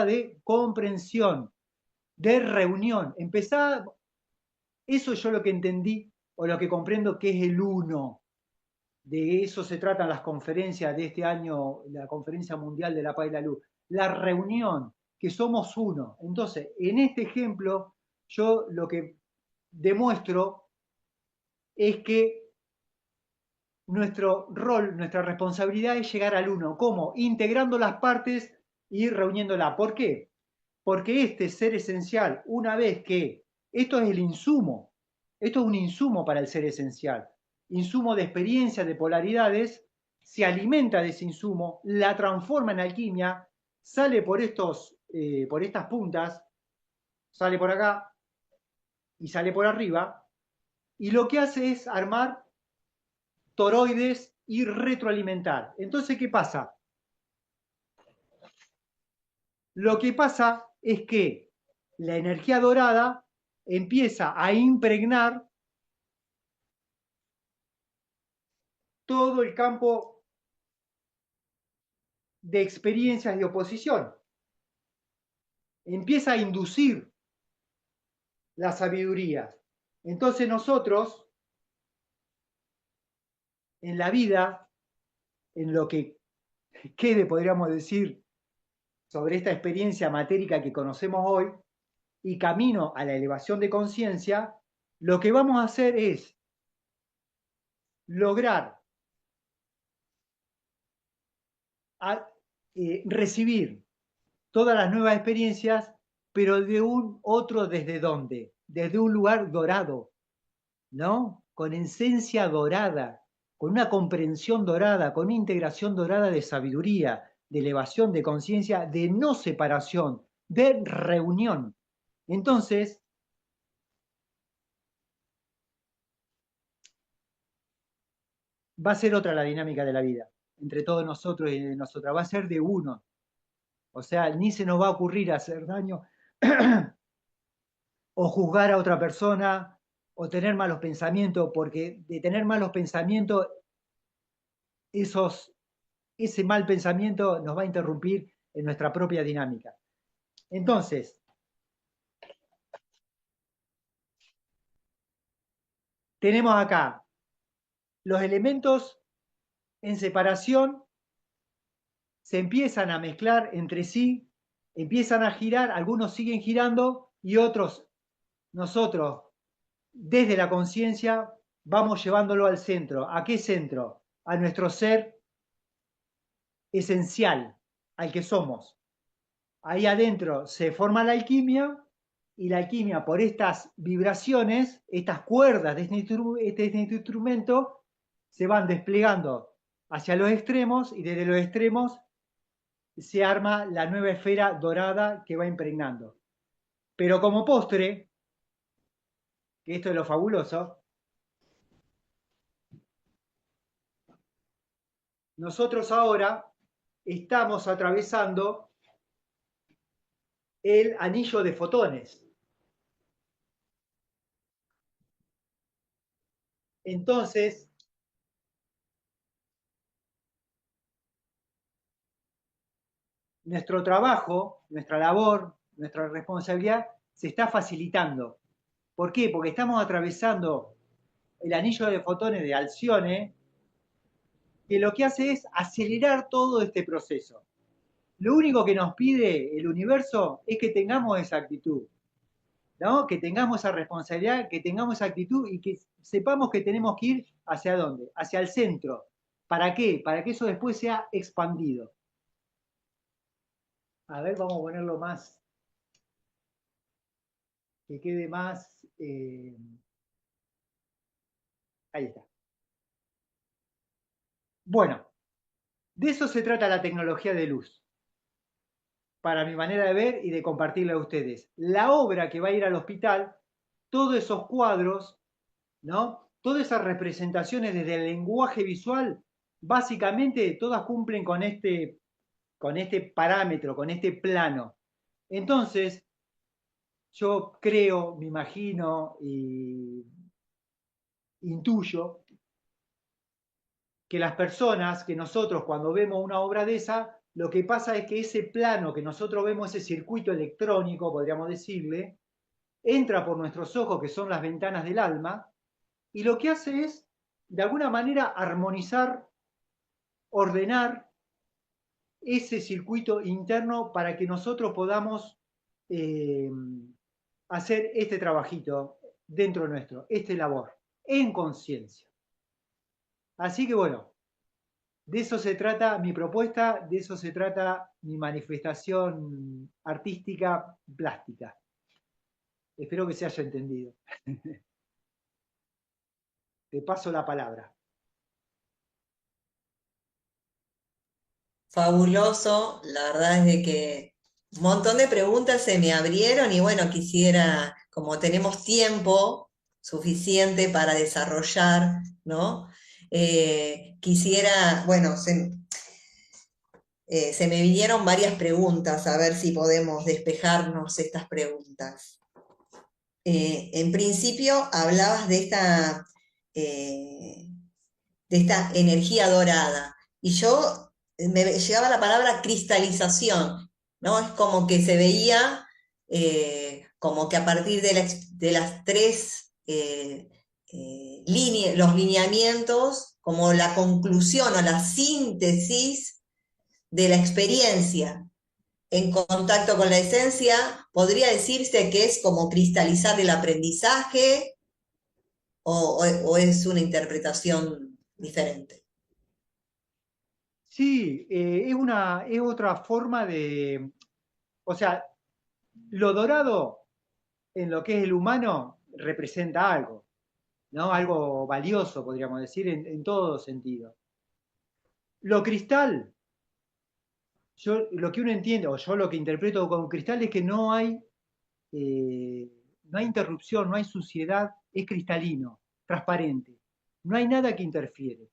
de comprensión, de reunión. Empezar, eso yo lo que entendí o lo que comprendo que es el uno. De eso se tratan las conferencias de este año, la Conferencia Mundial de la Paz y la Luz. La reunión, que somos uno. Entonces, en este ejemplo, yo lo que demuestro es que nuestro rol, nuestra responsabilidad es llegar al uno. ¿Cómo? Integrando las partes y reuniéndolas. ¿Por qué? Porque este ser esencial, una vez que esto es el insumo, esto es un insumo para el ser esencial, insumo de experiencia, de polaridades, se alimenta de ese insumo, la transforma en alquimia, sale por estas puntas, sale por acá y sale por arriba, y lo que hace es armar toroides y retroalimentar. Entonces, ¿qué pasa? Lo que pasa es que la energía dorada empieza a impregnar todo el campo de experiencias de oposición. Empieza a inducir la sabiduría. Entonces nosotros, en la vida, en lo que quede, podríamos decir, sobre esta experiencia matérica que conocemos hoy, y camino a la elevación de conciencia, lo que vamos a hacer es lograr recibir todas las nuevas experiencias, pero de un otro desde dónde, desde un lugar dorado, ¿no? Con esencia dorada, con una comprensión dorada, con una integración dorada de sabiduría, de elevación de conciencia, de no separación, de reunión. Entonces, va a ser otra la dinámica de la vida, entre todos nosotros y nosotras, va a ser de uno. O sea, ni se nos va a ocurrir hacer daño o juzgar a otra persona o tener malos pensamientos, porque de tener malos pensamientos, ese mal pensamiento nos va a interrumpir en nuestra propia dinámica. Entonces, tenemos acá los elementos en separación, se empiezan a mezclar entre sí, empiezan a girar, algunos siguen girando y otros, nosotros, desde la conciencia, vamos llevándolo al centro. ¿A qué centro? A nuestro ser esencial, al que somos. Ahí adentro se forma la alquimia y la alquimia por estas vibraciones, estas cuerdas de este instrumento, se van desplegando hacia los extremos y desde los extremos se arma la nueva esfera dorada que va impregnando. Pero como postre, que esto es lo fabuloso, nosotros ahora estamos atravesando el anillo de fotones. Entonces, nuestro trabajo, nuestra labor, nuestra responsabilidad se está facilitando. ¿Por qué? Porque estamos atravesando el anillo de fotones de Alcione, que lo que hace es acelerar todo este proceso. Lo único que nos pide el universo es que tengamos esa actitud, ¿no? Que tengamos esa responsabilidad, que tengamos esa actitud y que sepamos que tenemos que ir hacia dónde, hacia el centro. ¿Para qué? Para que eso después sea expandido. A ver, vamos a ponerlo más, que quede más... ahí está. Bueno, de eso se trata la tecnología de luz, para mi manera de ver y de compartirla a ustedes. La obra que va a ir al hospital, todos esos cuadros, ¿no? Todas esas representaciones desde el lenguaje visual, básicamente todas cumplen con este parámetro, con este plano. Entonces, yo creo, me imagino y intuyo que las personas, que nosotros cuando vemos una obra de esa, lo que pasa es que ese plano que nosotros vemos, ese circuito electrónico, podríamos decirle, entra por nuestros ojos, que son las ventanas del alma, y lo que hace es, de alguna manera, armonizar, ordenar ese circuito interno para que nosotros podamos eh, hacer este trabajito dentro nuestro, este labor, en conciencia. Así que bueno, de eso se trata mi propuesta, de eso se trata mi manifestación artística plástica. Espero que se haya entendido. Te paso la palabra. Fabuloso, la verdad es de que un montón de preguntas se me abrieron y bueno, quisiera, como tenemos tiempo suficiente para desarrollar, ¿no? Quisiera, bueno, se me vinieron varias preguntas, a ver si podemos despejarnos estas preguntas. En principio hablabas de esta de esta energía dorada. Y yo me llegaba la palabra cristalización, ¿no? Es como que se veía como que a partir de las tres los lineamientos, como la conclusión o la síntesis de la experiencia en contacto con la esencia, podría decirse que es como cristalizar el aprendizaje o es una interpretación diferente. Sí, es otra forma de, o sea, lo dorado en lo que es el humano representa algo, ¿no? Algo valioso, podríamos decir, en todo sentido. Lo cristal, yo lo que uno entiende, o yo lo que interpreto como cristal es que eh, no hay interrupción, no hay suciedad, es cristalino, transparente, no hay nada que interfiere.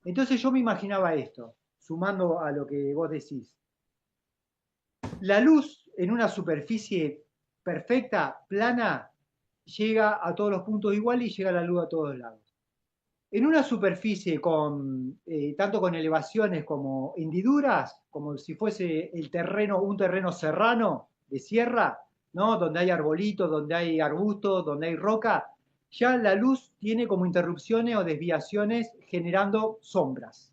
Entonces yo me imaginaba esto, sumando a lo que vos decís. La luz en una superficie perfecta, plana, llega a todos los puntos igual y llega la luz a todos lados. En una superficie tanto con elevaciones como hendiduras, como si fuese un terreno serrano de sierra, ¿no? Donde hay arbolitos, donde hay arbustos, donde hay roca, ya la luz tiene como interrupciones o desviaciones generando sombras.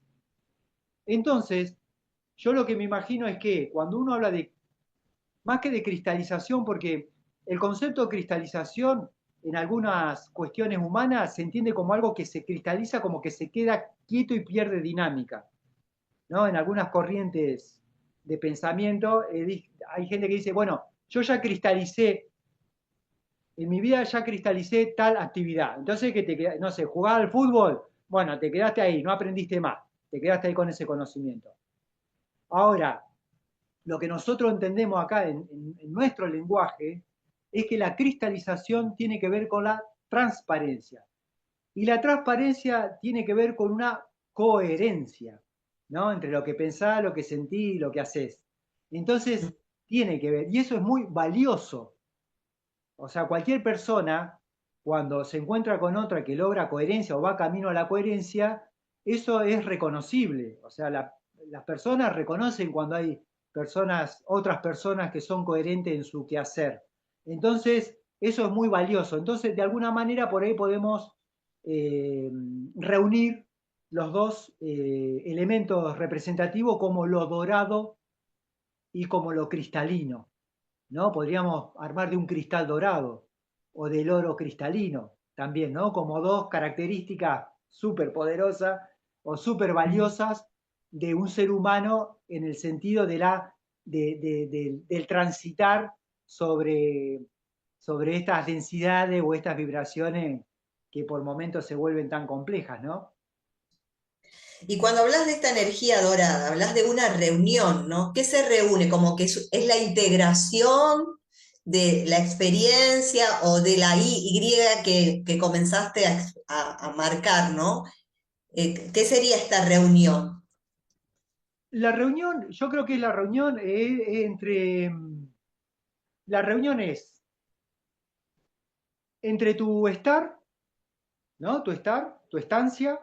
Entonces, yo lo que me imagino es que cuando uno habla de más que de cristalización, porque el concepto de cristalización en algunas cuestiones humanas se entiende como algo que se cristaliza, como que se queda quieto y pierde dinámica, ¿no? En algunas corrientes de pensamiento hay gente que dice, bueno, yo ya cristalicé, en mi vida ya cristalicé tal actividad, entonces que no sé, jugar al fútbol, bueno, te quedaste ahí, no aprendiste más, te quedaste ahí con ese conocimiento. Ahora, lo que nosotros entendemos acá en nuestro lenguaje es que la cristalización tiene que ver con la transparencia. Y la transparencia tiene que ver con una coherencia, ¿no? Entre lo que pensás, lo que sentís y lo que haces. Entonces, tiene que ver, y eso es muy valioso. O sea, cualquier persona, cuando se encuentra con otra que logra coherencia o va camino a la coherencia, eso es reconocible. O sea, las personas reconocen cuando hay otras personas que son coherentes en su quehacer. Entonces, eso es muy valioso. Entonces, de alguna manera, por ahí podemos eh, reunir los dos elementos representativos como lo dorado y como lo cristalino, ¿no? Podríamos armar de un cristal dorado o del oro cristalino también, ¿no? Como dos características súper poderosas o súper valiosas de un ser humano en el sentido del transitar sobre, sobre estas densidades o estas vibraciones que por momentos se vuelven tan complejas, ¿no? Y cuando hablas de esta energía dorada, hablas de una reunión, ¿no? ¿Qué se reúne? Como que es la integración de la experiencia o de la Y que comenzaste a marcar, ¿no? ¿Qué sería esta reunión? La reunión, yo creo que la reunión la reunión es entre tu estar, ¿no? Tu estancia,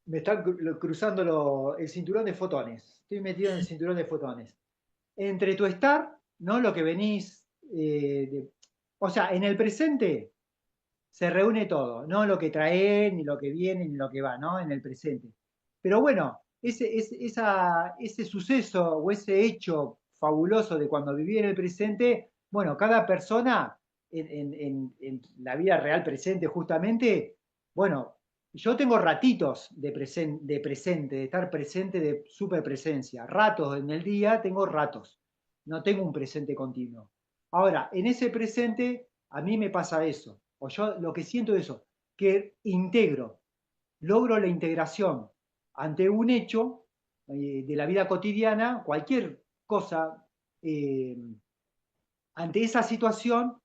me está cruzando el cinturón de fotones. Estoy metido en el cinturón de fotones. Entre tu estar, ¿no? Lo que venís, o sea, en el presente se reúne todo, no lo que trae, ni lo que viene, ni lo que va, ¿no? En el presente. Pero bueno, ese suceso o ese hecho fabuloso de cuando viví en el presente, bueno, cada persona en la vida real presente justamente, bueno, yo tengo ratitos de presente, de estar presente, de superpresencia. Ratos en el día tengo ratos. No tengo un presente continuo. Ahora, en ese presente a mí me pasa eso. O yo lo que siento es eso, que logro la integración ante un hecho de la vida cotidiana, cualquier cosa, eh, ante esa situación,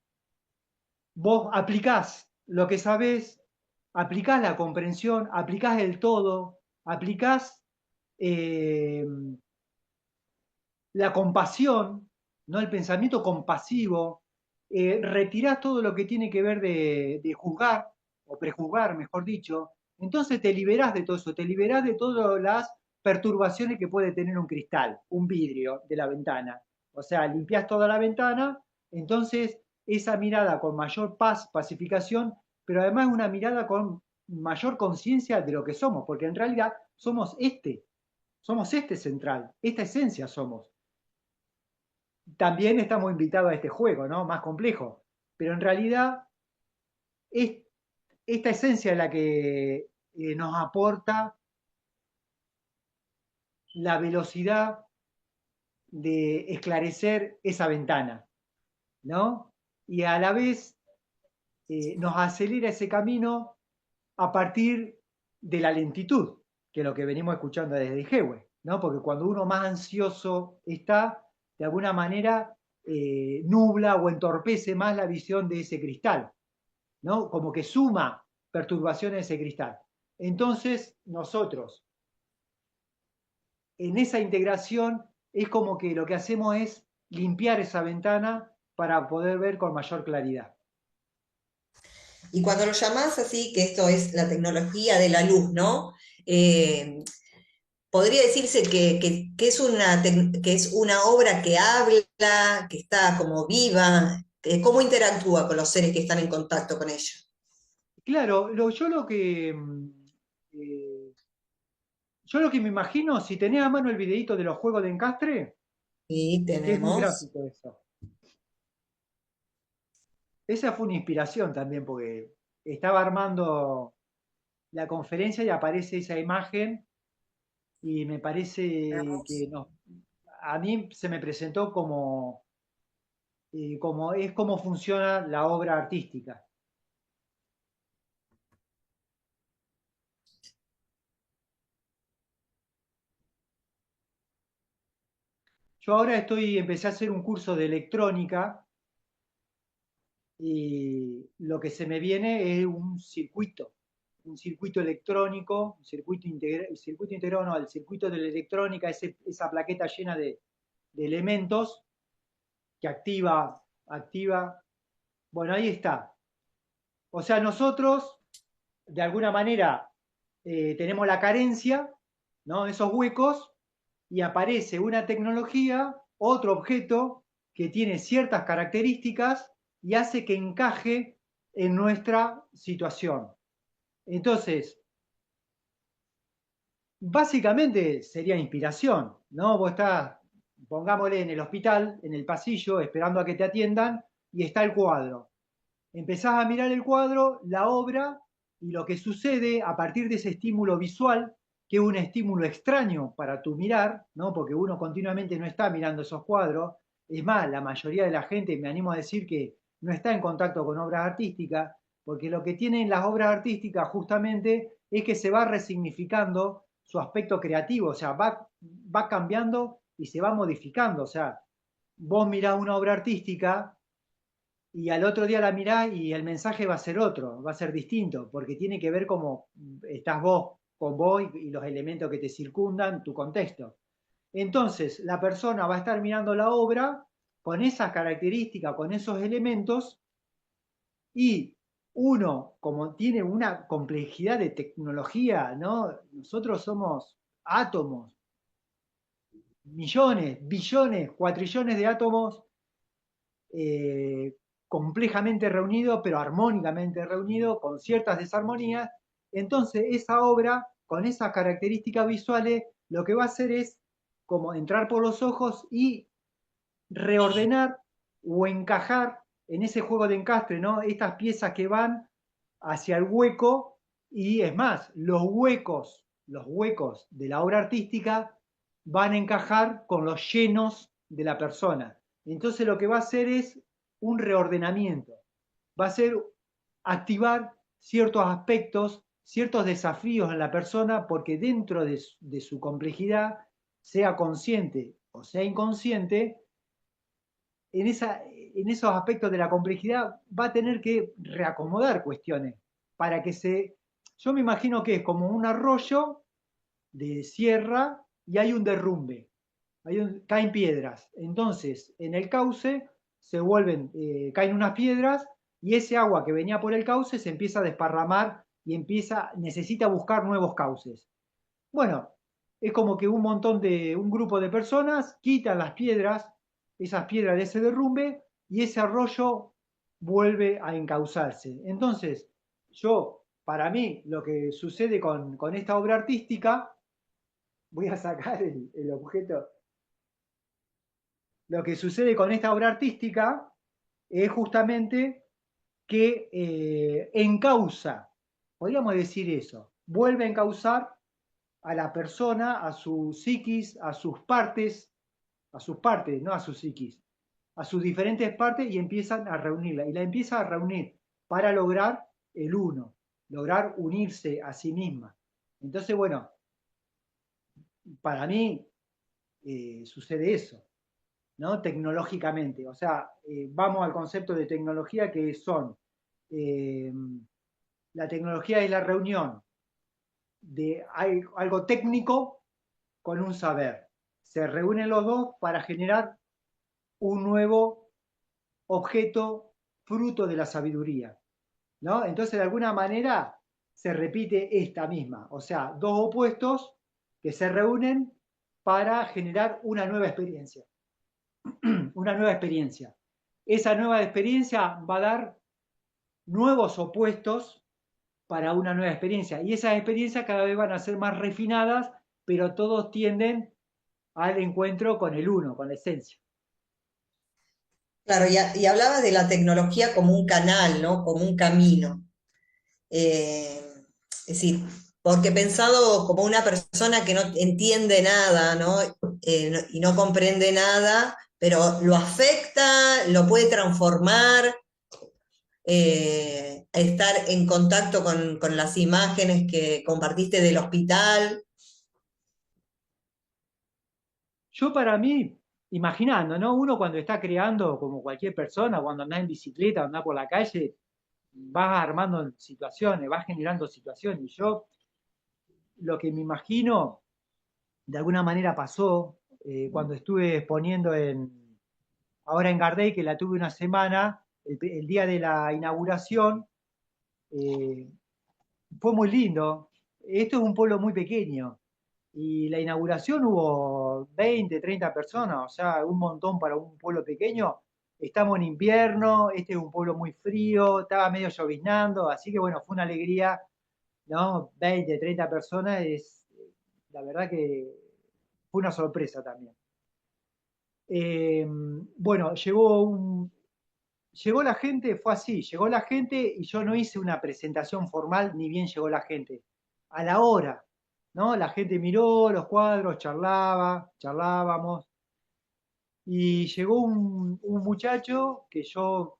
vos aplicás lo que sabés, aplicás la comprensión, aplicás el todo, aplicás eh, la compasión, ¿no? El pensamiento compasivo, retirás todo lo que tiene que ver de juzgar, o prejuzgar, mejor dicho. Entonces te liberás de todo eso, te liberás de todas las perturbaciones que puede tener un cristal, un vidrio de la ventana. O sea, limpias toda la ventana, entonces esa mirada con mayor paz, pacificación, pero además una mirada con mayor conciencia de lo que somos, porque en realidad somos este central, esta esencia somos. También estamos invitados a este juego, ¿no? Más complejo, pero en realidad es esta esencia es la que nos aporta la velocidad de esclarecer esa ventana, ¿no? Y a la vez nos acelera ese camino a partir de la lentitud, que es lo que venimos escuchando desde Dihue, ¿no? Porque cuando uno más ansioso está, de alguna manera nubla o entorpece más la visión de ese cristal, ¿no? Como que suma perturbaciones a ese cristal. Entonces, nosotros, en esa integración, es como que lo que hacemos es limpiar esa ventana para poder ver con mayor claridad. Y cuando lo llamás así, que esto es la tecnología de la luz, ¿no? Eh, Podría decirse que es que es una obra que habla, que está como viva, cómo interactúa con los seres que están en contacto con ella. Claro, eh, yo lo que me imagino, si tenés a mano el videíto de los juegos de encastre, Sí, es muy tenemos. gráfico eso. Esa fue una inspiración también, porque estaba armando la conferencia y aparece esa imagen y me parece que no, a mí se me presentó como es cómo funciona la obra artística. Yo ahora empecé a hacer un curso de electrónica y lo que se me viene es un circuito electrónico, un circuito integrado, no, el circuito de la electrónica, esa plaqueta llena de elementos que activa, bueno, ahí está. O sea, nosotros, de alguna manera, tenemos la carencia, ¿no? Esos huecos, y aparece una tecnología, otro objeto que tiene ciertas características y hace que encaje en nuestra situación. Entonces, básicamente sería inspiración, ¿no? Vos estás, pongámosle, en el hospital, en el pasillo, esperando a que te atiendan, y está el cuadro. Empezás a mirar el cuadro, la obra, y lo que sucede a partir de ese estímulo visual, que es un estímulo extraño para tu mirar, ¿no? Porque uno continuamente no está mirando esos cuadros. Es más, la mayoría de la gente, me animo a decir que no está en contacto con obras artísticas, porque lo que tienen las obras artísticas justamente es que se va resignificando su aspecto creativo, o sea, va cambiando y se va modificando. O sea, vos mirás una obra artística y al otro día la mirás y el mensaje va a ser otro, va a ser distinto, porque tiene que ver cómo estás vos con vos y los elementos que te circundan, tu contexto. Entonces, la persona va a estar mirando la obra con esas características, con esos elementos, y uno, como tiene una complejidad de tecnología, ¿no? Nosotros somos átomos, millones, billones, cuatrillones de átomos eh, complejamente reunido, pero armónicamente reunido, con ciertas desarmonías. Entonces, esa obra, con esas características visuales, lo que va a hacer es como entrar por los ojos y reordenar o encajar en ese juego de encastre, ¿no? Estas piezas que van hacia el hueco y es más, los huecos de la obra artística van a encajar con los llenos de la persona. Entonces lo que va a hacer es un reordenamiento, va a ser activar ciertos aspectos, ciertos desafíos en la persona, porque dentro de su complejidad, sea consciente o sea inconsciente, en esos aspectos de la complejidad va a tener que reacomodar cuestiones para que yo me imagino que es como un arroyo de sierra y hay un derrumbe, caen piedras. Entonces, en el cauce caen unas piedras y ese agua que venía por el cauce se empieza a desparramar y necesita buscar nuevos cauces. Bueno, es como que un grupo de personas quitan esas piedras de ese derrumbe, y ese arroyo vuelve a encauzarse. Entonces, para mí, lo que sucede con esta obra artística, voy a sacar el objeto, lo que sucede con esta obra artística es justamente que encauza, podríamos decir eso, vuelve a encauzar a la persona, a su psiquis, a sus partes, no a su psiquis, a sus diferentes partes, y empiezan a reunirla. Y la empieza a reunir para lograr el uno, lograr unirse a sí misma. Entonces, bueno, para mí sucede eso, ¿no? Tecnológicamente. O sea, vamos al concepto de tecnología, que son, eh, la tecnología es la reunión de algo técnico con un saber. Se reúnen los dos para generar un nuevo objeto fruto de la sabiduría, ¿no? Entonces, de alguna manera, se repite esta misma, o sea, dos opuestos que se reúnen para generar una nueva experiencia. Una nueva experiencia. Esa nueva experiencia va a dar nuevos opuestos para una nueva experiencia. Y esas experiencias cada vez van a ser más refinadas, pero todos tienden al encuentro con el uno, con la esencia. Claro, y hablabas de la tecnología como un canal, ¿no? Como un camino. Es decir, porque pensado como una persona que no entiende nada, ¿no? Y no comprende nada, pero lo afecta, lo puede transformar, estar en contacto con las imágenes que compartiste del hospital. Yo, para mí, imaginando, ¿no? Uno, cuando está creando, como cualquier persona, cuando anda en bicicleta, anda por la calle, vas armando situaciones, vas generando situaciones. Y yo, lo que me imagino, de alguna manera pasó, cuando estuve exponiendo ahora en Gardey, que la tuve una semana, el día de la inauguración. eh, Fue muy lindo. Esto es un pueblo muy pequeño, y la inauguración hubo 20, 30 personas, o sea, un montón para un pueblo pequeño. Estamos en invierno, este es un pueblo muy frío, estaba medio lloviznando, así que bueno, fue una alegría, ¿no? 20, 30 personas, la verdad que fue una sorpresa también. Bueno, llegó la gente, fue así, llegó la gente, y yo no hice una presentación formal, ni bien llegó la gente. A la hora, ¿no? La gente miró los cuadros, charlábamos, y llegó un muchacho que yo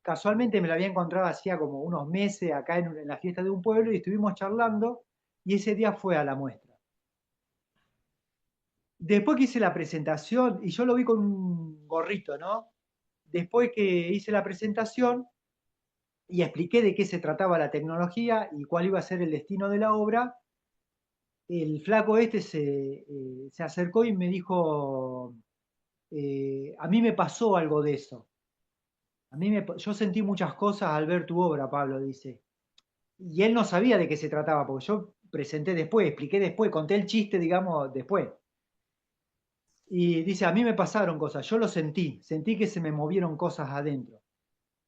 casualmente me lo había encontrado hacía como unos meses acá en la fiesta de un pueblo, y estuvimos charlando, y ese día fue a la muestra. Después que hice la presentación, y yo lo vi con un gorrito, ¿no? Después que hice la presentación y expliqué de qué se trataba la tecnología y cuál iba a ser el destino de la obra, el flaco este se acercó y me dijo, a mí me pasó algo de eso. Yo sentí muchas cosas al ver tu obra, Pablo, dice. Y él no sabía de qué se trataba, porque yo presenté después, expliqué después, conté el chiste, digamos, después. Y dice, a mí me pasaron cosas, yo lo sentí que se me movieron cosas adentro.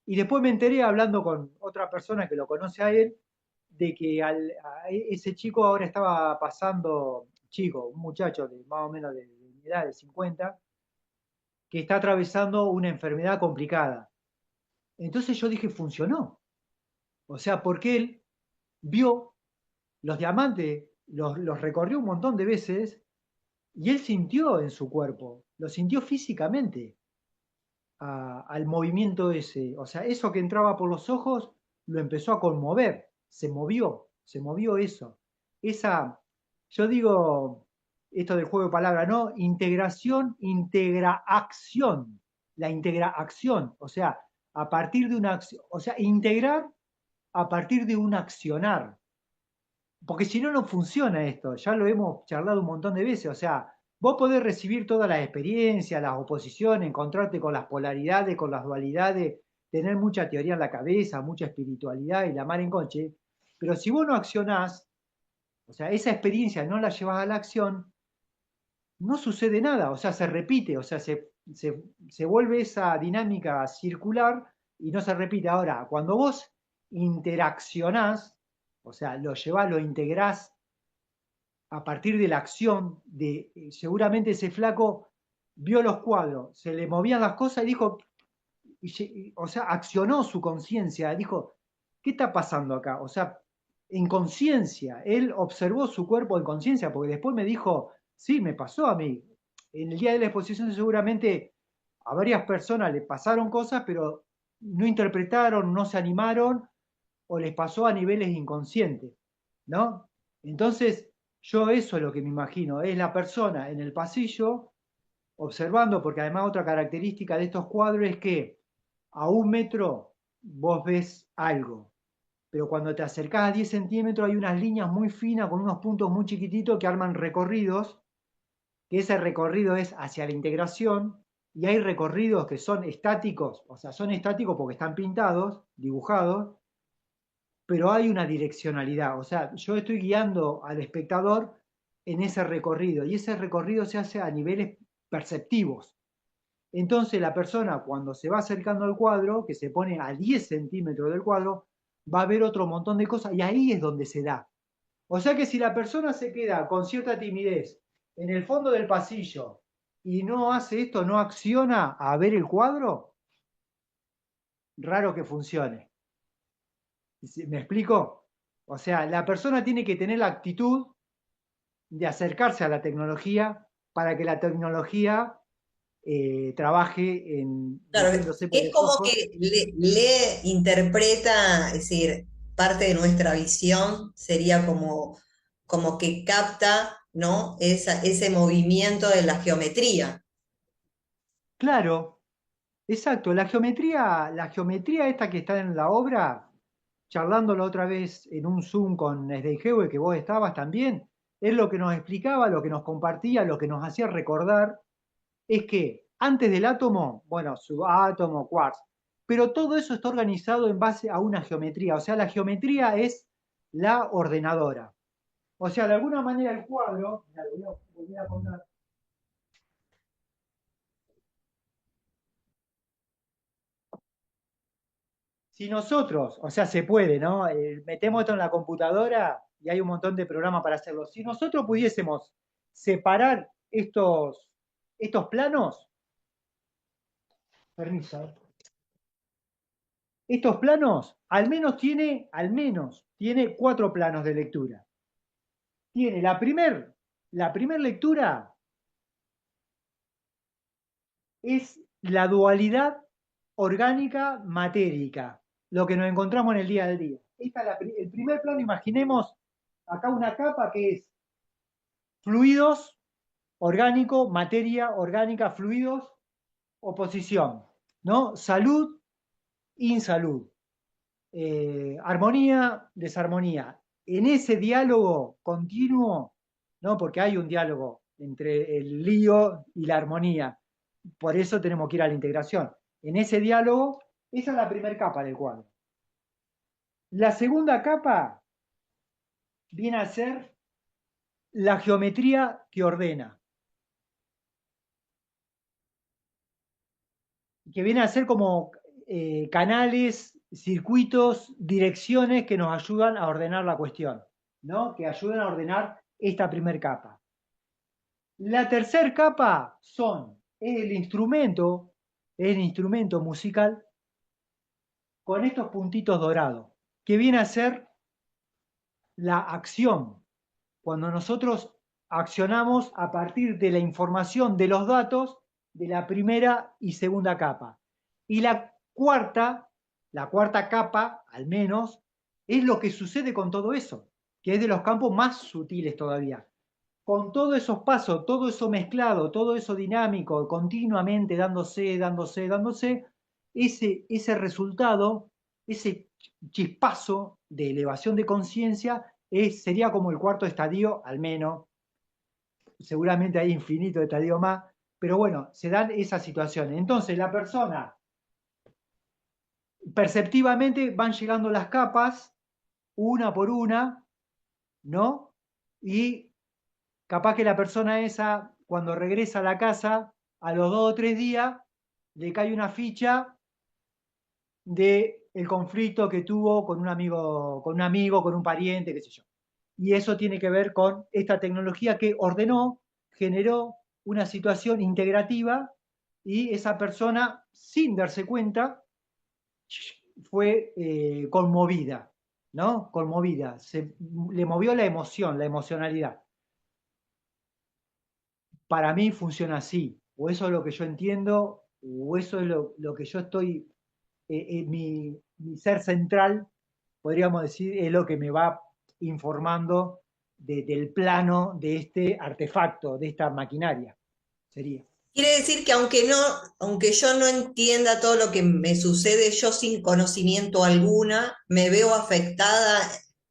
Y después me enteré, hablando con otra persona que lo conoce a él, de que ese chico ahora estaba pasando, chico, un muchacho de más o menos de mi edad, de 50, que está atravesando una enfermedad complicada. Entonces yo dije, funcionó. O sea, porque él vio los diamantes, los recorrió un montón de veces, y él sintió en su cuerpo, lo sintió físicamente, al movimiento ese. O sea, eso que entraba por los ojos lo empezó a conmover, se movió eso. Esa, yo digo, esto del juego de palabras, ¿no? Integración, integraacción, la integraacción, o sea, a partir de una acción, o sea, integrar a partir de un accionar. Porque si no, no funciona esto. Ya lo hemos charlado un montón de veces. O sea, vos podés recibir todas las experiencias, las oposiciones, encontrarte con las polaridades, con las dualidades, tener mucha teoría en la cabeza, mucha espiritualidad y la mar en coche. Pero si vos no accionás, o sea, esa experiencia no la llevas a la acción, no sucede nada, o sea, se repite, o sea, se vuelve esa dinámica circular y no se repite. Ahora, cuando vos interaccionás, o sea, lo llevás, lo integrás a partir de la acción, seguramente ese flaco vio los cuadros, se le movían las cosas y dijo, o sea, accionó su conciencia, dijo, ¿qué está pasando acá? O sea, en conciencia, él observó su cuerpo en conciencia, porque después me dijo, sí, me pasó a mí. En el día de la exposición seguramente a varias personas les pasaron cosas, pero no interpretaron, no se animaron, o les pasó a niveles inconscientes, ¿no? Entonces, yo eso es lo que me imagino, es la persona en el pasillo observando, porque además otra característica de estos cuadros es que a 1 metro vos ves algo, pero cuando te acercás a 10 centímetros hay unas líneas muy finas con unos puntos muy chiquititos que arman recorridos, que ese recorrido es hacia la integración, y hay recorridos que son estáticos, o sea, son estáticos porque están pintados, dibujados, pero hay una direccionalidad, o sea, yo estoy guiando al espectador en ese recorrido, y ese recorrido se hace a niveles perceptivos. Entonces la persona cuando se va acercando al cuadro, que se pone a 10 centímetros del cuadro, va a ver otro montón de cosas y ahí es donde se da. O sea que si la persona se queda con cierta timidez en el fondo del pasillo y no hace esto, no acciona a ver el cuadro, raro que funcione. ¿Me explico? O sea, la persona tiene que tener la actitud de acercarse a la tecnología para que la tecnología trabaje Claro, metiéndose por es los como ojos. que le interpreta, es decir, parte de nuestra visión sería como que capta, ¿no? Ese movimiento de la geometría. Claro, exacto. La geometría esta que está en la obra, charlando la otra vez en un Zoom con Sdeijewe, que vos estabas también, es lo que nos explicaba, lo que nos compartía, lo que nos hacía recordar, es que antes del átomo, bueno, subátomo, quarks, pero todo eso está organizado en base a una geometría. O sea, la geometría es la ordenadora. O sea, de alguna manera el cuadro, mirá, lo voy a volver a poner. Si nosotros, o sea, se puede, ¿no? Metemos esto en la computadora y hay un montón de programas para hacerlo. Si nosotros pudiésemos separar estos planos, permiso, estos planos, al menos tiene 4 planos de lectura. Tiene la primer lectura es la dualidad orgánica matérica, lo que nos encontramos en el día a día. El primer plano, imaginemos acá una capa que es fluidos, orgánico, materia, orgánica, fluidos, oposición, ¿no? Salud, insalud, armonía, desarmonía. En ese diálogo continuo, ¿no? Porque hay un diálogo entre el lío y la armonía, por eso tenemos que ir a la integración. En ese diálogo, esa es la primera capa del cuadro. La segunda capa viene a ser la geometría que ordena, que viene a ser como canales, circuitos, direcciones que nos ayudan a ordenar la cuestión, ¿no? Que ayudan a ordenar esta primera capa. La tercera capa es el instrumento musical con estos puntitos dorados, que viene a ser la acción. Cuando nosotros accionamos a partir de la información de los datos de la primera y segunda capa. Y la cuarta capa, al menos, es lo que sucede con todo eso, que es de los campos más sutiles todavía. Con todos esos pasos, todo eso mezclado, todo eso dinámico, continuamente dándose, dándose, dándose, ese resultado, ese chispazo de elevación de conciencia sería como el cuarto estadio, al menos. Seguramente hay infinitos estadios más, pero bueno, se dan esas situaciones. Entonces la persona, perceptivamente van llegando las capas una por una, ¿no? Y capaz que la persona esa, cuando regresa a la casa, a los 2 o 3 días, le cae una ficha de el conflicto que tuvo con un pariente, qué sé yo. Y eso tiene que ver con esta tecnología que ordenó, generó una situación integrativa y esa persona, sin darse cuenta, fue conmovida, ¿no? Conmovida, le movió la emoción, la emocionalidad. Para mí funciona así, o eso es lo que yo entiendo, o eso es lo que yo estoy, mi ser central, podríamos decir, es lo que me va informando del plano de este artefacto, de esta maquinaria, sería. Quiere decir que aunque yo no entienda todo lo que me sucede, yo sin conocimiento alguna, me veo afectada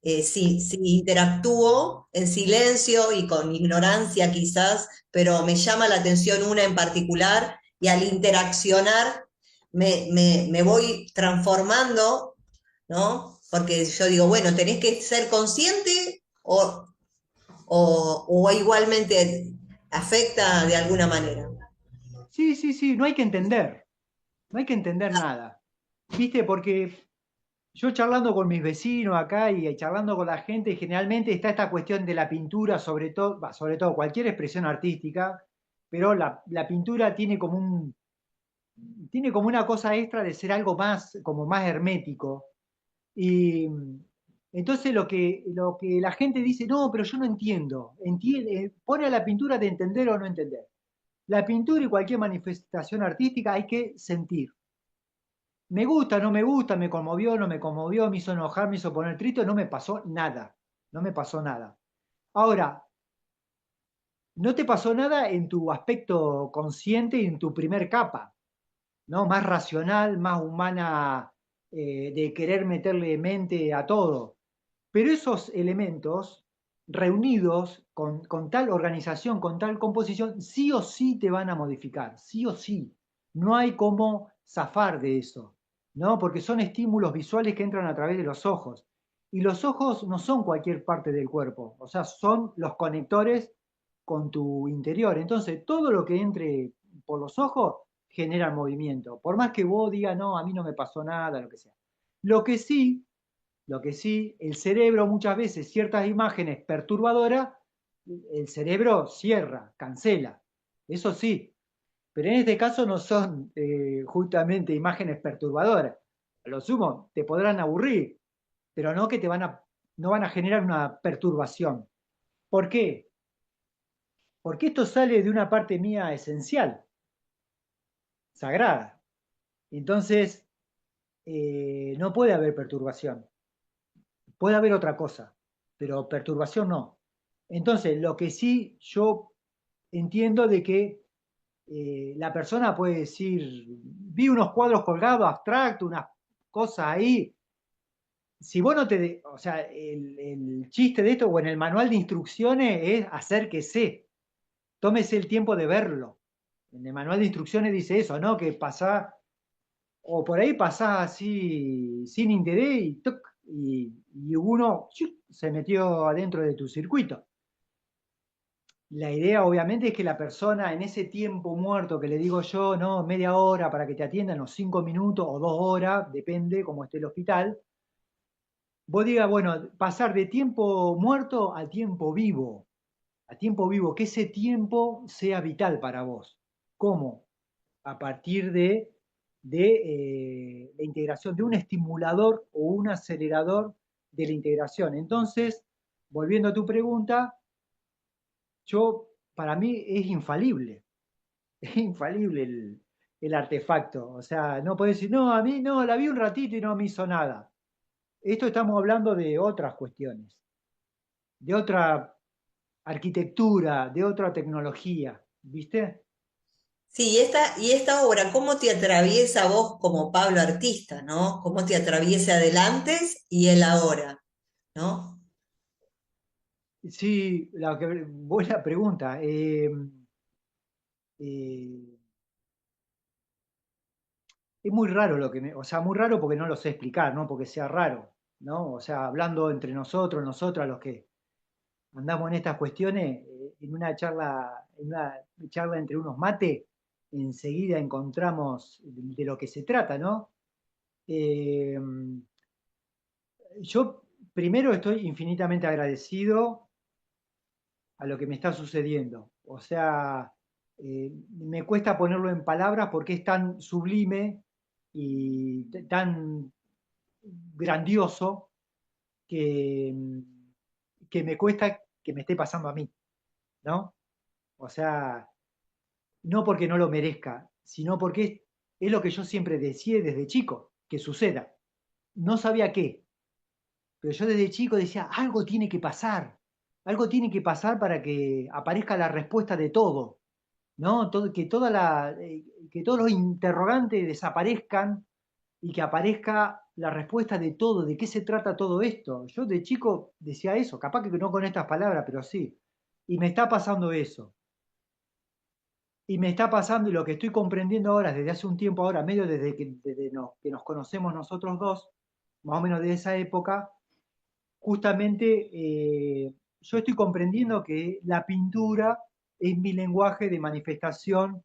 si interactúo en silencio y con ignorancia quizás, pero me llama la atención una en particular y al interaccionar me voy transformando, ¿no? Porque yo digo, bueno, tenés que ser consciente o igualmente afecta de alguna manera. Sí, sí, sí, no hay que entender, no hay que entender nada. ¿Viste? Porque yo charlando con mis vecinos acá y charlando con la gente, generalmente está esta cuestión de la pintura, sobre todo cualquier expresión artística, pero la pintura tiene como una cosa extra de ser algo más, como más hermético. Y entonces lo que la gente dice, no, pero yo no entiendo, pone a la pintura de entender o no entender. La pintura y cualquier manifestación artística hay que sentir. Me gusta, no me gusta, me conmovió, no me conmovió, me hizo enojar, me hizo poner triste, no me pasó nada. No me pasó nada. Ahora, no te pasó nada en tu aspecto consciente y en tu primer capa, ¿no? Más racional, más humana, de querer meterle mente a todo. Pero esos elementos reunidos con tal organización, con tal composición, sí o sí te van a modificar, sí o sí. No hay cómo zafar de eso, ¿no? Porque son estímulos visuales que entran a través de los ojos. Y los ojos no son cualquier parte del cuerpo, o sea, son los conectores con tu interior. Entonces, todo lo que entre por los ojos genera movimiento. Por más que vos digas, no, a mí no me pasó nada, lo que sea. Lo que sí lo que sí, el cerebro muchas veces, ciertas imágenes perturbadoras, el cerebro cierra, cancela. Eso sí, pero en este caso no son justamente imágenes perturbadoras. A lo sumo, te podrán aburrir, pero no que no van a generar una perturbación. ¿Por qué? Porque esto sale de una parte mía esencial, sagrada. Entonces, no puede haber perturbación. Puede haber otra cosa, pero perturbación no. Entonces, lo que sí yo entiendo de que la persona puede decir, vi unos cuadros colgados abstractos, unas cosas ahí. Si vos no te, o sea, el chiste de esto o en el manual de instrucciones es hacer que sé, tómese el tiempo de verlo. En el manual de instrucciones dice eso, ¿no? Que pasá, o por ahí pasás así sin interés y, ¡tuc! Y uno ¡chuc! Se metió adentro de tu circuito. La idea obviamente es que la persona en ese tiempo muerto que le digo yo, no, media hora para que te atiendan, o 5 minutos o 2 horas, depende cómo esté el hospital, vos digas, bueno, pasar de tiempo muerto a tiempo vivo, que ese tiempo sea vital para vos. ¿Cómo? A partir de la integración de un estimulador o un acelerador de la integración. Entonces, volviendo a tu pregunta, para mí es infalible, es infalible el artefacto. O sea, no puedes decir, no, a mí no, la vi un ratito y no me hizo nada. Esto estamos hablando de otras cuestiones, de otra arquitectura, de otra tecnología, ¿viste? Sí, y esta obra, ¿cómo te atraviesa a vos como Pablo artista, ¿no? ¿Cómo te atraviesa el antes y el ahora, ¿no? Sí, buena pregunta. Eh, es muy raro o sea, muy raro porque no lo sé explicar, no porque sea raro. ¿no? O sea, hablando entre nosotros, nosotras, los que andamos en estas cuestiones, en una charla entre unos mates, enseguida encontramos de lo que se trata, ¿no? Eh, yo primero estoy infinitamente agradecido a lo que me está sucediendo. O sea, me cuesta ponerlo en palabras porque es tan sublime y tan grandioso que, que me cuesta que me esté pasando a mí, ¿no? O sea, no porque no lo merezca, sino porque es lo que yo siempre decía desde chico, que suceda. No sabía qué, pero yo desde chico decía, algo tiene que pasar para que aparezca la respuesta de todo, ¿no? Que todos los interrogantes desaparezcan y que aparezca la respuesta de todo, de qué se trata todo esto. Yo de chico decía eso, capaz que no con estas palabras, pero sí. Y me está pasando eso. Y me está pasando, y lo que estoy comprendiendo ahora, desde hace un tiempo ahora, medio que nos conocemos nosotros dos, más o menos de esa época, justamente yo estoy comprendiendo que la pintura es mi lenguaje de manifestación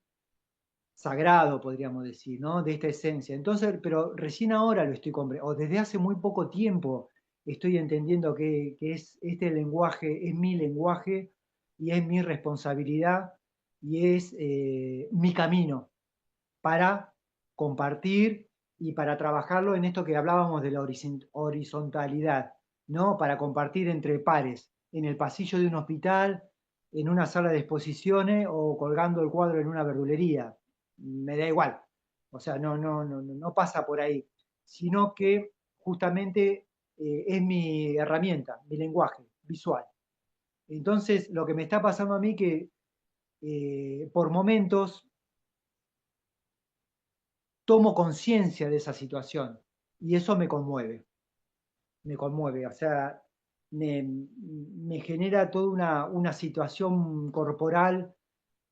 sagrado, podríamos decir, ¿no? De esta esencia. Entonces, pero recién ahora lo estoy comprendiendo, o desde hace muy poco tiempo estoy entendiendo que es este lenguaje, es mi lenguaje y es mi responsabilidad y es mi camino para compartir y para trabajarlo en esto que hablábamos de la horizontalidad, ¿no? Para compartir entre pares, en el pasillo de un hospital, en una sala de exposiciones o colgando el cuadro en una verdulería. Me da igual. O sea, no pasa por ahí, sino que justamente es mi herramienta, mi lenguaje visual. Entonces, lo que me está pasando a mí que por momentos tomo conciencia de esa situación y eso me conmueve, o sea, me genera toda una situación corporal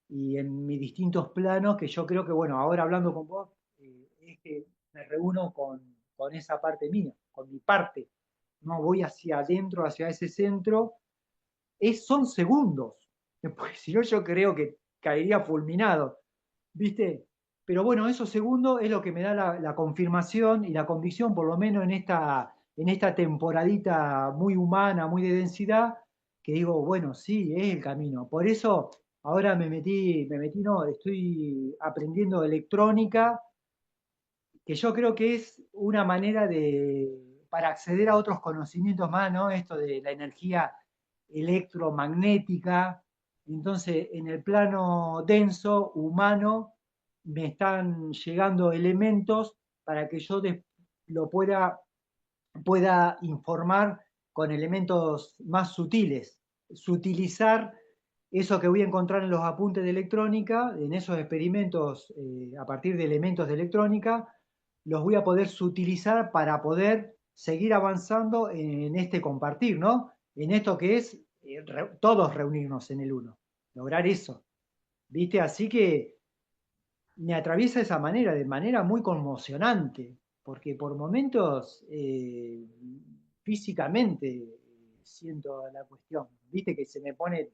y en mis distintos planos que yo creo que, bueno, ahora hablando con vos, es que me reúno con esa parte mía, con mi parte, no voy hacia adentro, hacia ese centro, son segundos, porque si no yo creo que caería fulminado, ¿viste? Pero bueno, esos segundos es lo que me da la confirmación y la convicción, por lo menos en esta temporadita muy humana, muy de densidad, que digo, bueno, sí, es el camino. Por eso ahora no, estoy aprendiendo electrónica, que yo creo que es una manera para acceder a otros conocimientos más, ¿no? Esto de la energía electromagnética. Entonces, en el plano denso, humano, me están llegando elementos para que yo lo pueda informar con elementos más sutiles, sutilizar eso que voy a encontrar en los apuntes de electrónica, en esos experimentos a partir de elementos de electrónica, los voy a poder sutilizar para poder seguir avanzando en este compartir, ¿no? En esto que es todos reunirnos en el uno, lograr eso, ¿viste? Así que me atraviesa de esa manera, de manera muy conmocionante, porque por momentos físicamente siento la cuestión, viste que se me pone,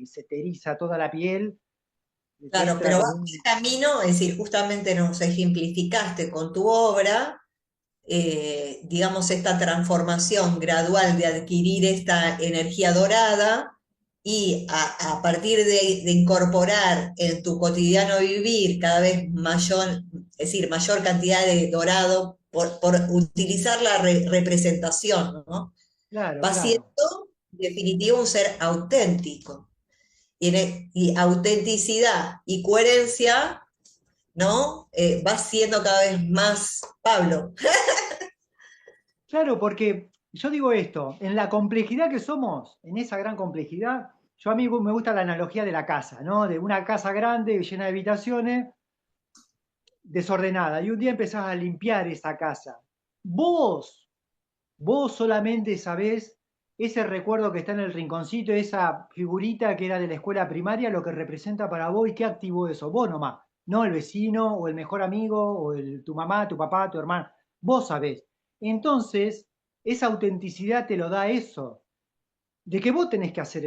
se te eriza toda la piel, te Claro, entra pero vas como por un... el camino, es decir, justamente nos ejemplificaste con tu obra, digamos, esta transformación gradual de adquirir esta energía dorada y a partir de incorporar en tu cotidiano vivir cada vez mayor, es decir, mayor cantidad de dorado por utilizar la representación, ¿no? Claro, Va siendo, claro. en definitiva, un ser auténtico. Y autenticidad y coherencia, ¿no? Va siendo cada vez más Pablo. Claro, porque yo digo esto, en la complejidad que somos, en esa gran complejidad, yo a mí me gusta la analogía de la casa, ¿no? De una casa grande llena de habitaciones, desordenada, y un día empezás a limpiar esa casa. Vos, vos solamente sabés ese recuerdo que está en el rinconcito, esa figurita que era de la escuela primaria, lo que representa para vos y qué activó eso. Vos nomás, no el vecino o el mejor amigo o tu mamá, tu papá, tu hermano. Vos sabés. Entonces, esa autenticidad te lo da eso, de que vos tenés que hacer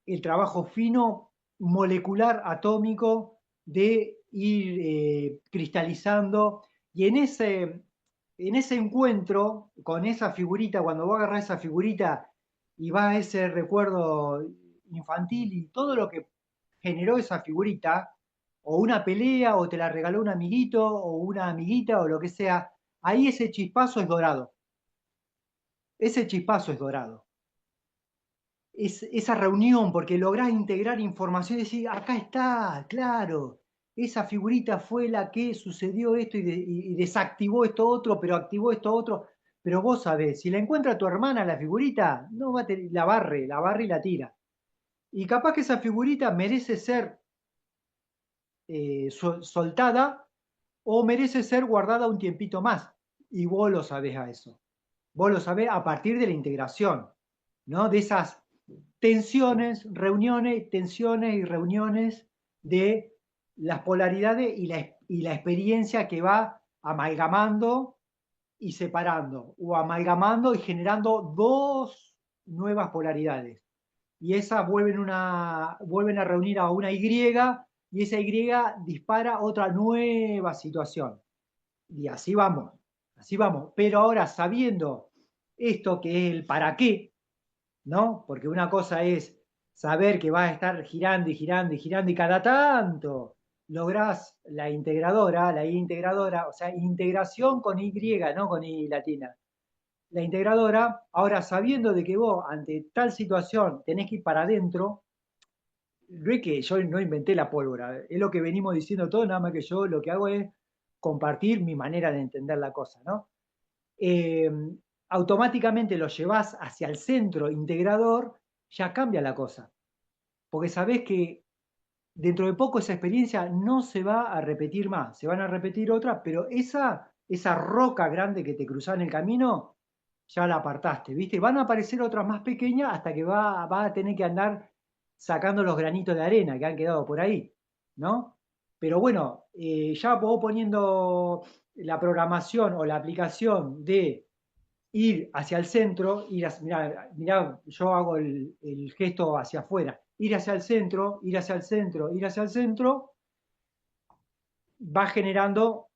el trabajo fino, molecular, atómico, de ir cristalizando, y en ese encuentro con esa figurita, cuando vos agarrás esa figurita y va a ese recuerdo infantil y todo lo que generó esa figurita, o una pelea, o te la regaló un amiguito, o una amiguita, o lo que sea, ahí ese chispazo es dorado. Ese chispazo es dorado. Esa reunión, porque lográs integrar información y decir, acá está, claro, esa figurita fue la que sucedió esto y desactivó esto otro, pero activó esto otro. Pero vos sabés, si la encuentra tu hermana la figurita, no va a la barre y la tira. Y capaz que esa figurita merece ser soltada o merece ser guardada un tiempito más. Y vos lo sabés a eso. Vos lo sabés a partir de la integración, ¿no? De esas tensiones y reuniones de las polaridades y la experiencia que va amalgamando y separando, o amalgamando y generando dos nuevas polaridades. Y esas vuelven a reunir a una Y, y esa Y dispara otra nueva situación. Y así vamos, así vamos. Pero ahora sabiendo esto que es el para qué, ¿no? Porque una cosa es saber que vas a estar girando y girando y girando y cada tanto lográs la I integradora, o sea, integración con Y, no con I latina. La integradora, ahora sabiendo de que vos ante tal situación tenés que ir para adentro, no es que yo no inventé la pólvora, es lo que venimos diciendo todos, nada más que yo lo que hago es compartir mi manera de entender la cosa, ¿no? eh, Automáticamente lo llevas hacia el centro integrador, ya cambia la cosa. Porque sabés que dentro de poco esa experiencia no se va a repetir más, se van a repetir otras, pero esa roca grande que te cruzaba en el camino, ya la apartaste, ¿viste? Van a aparecer otras más pequeñas hasta que va a tener que andar sacando los granitos de arena que han quedado por ahí, ¿no? Pero bueno, ya vos poniendo la programación o la aplicación de ir hacia el centro, mirá, mirá, yo hago el gesto hacia afuera, ir hacia el centro, ir hacia el centro, ir hacia el centro, va generando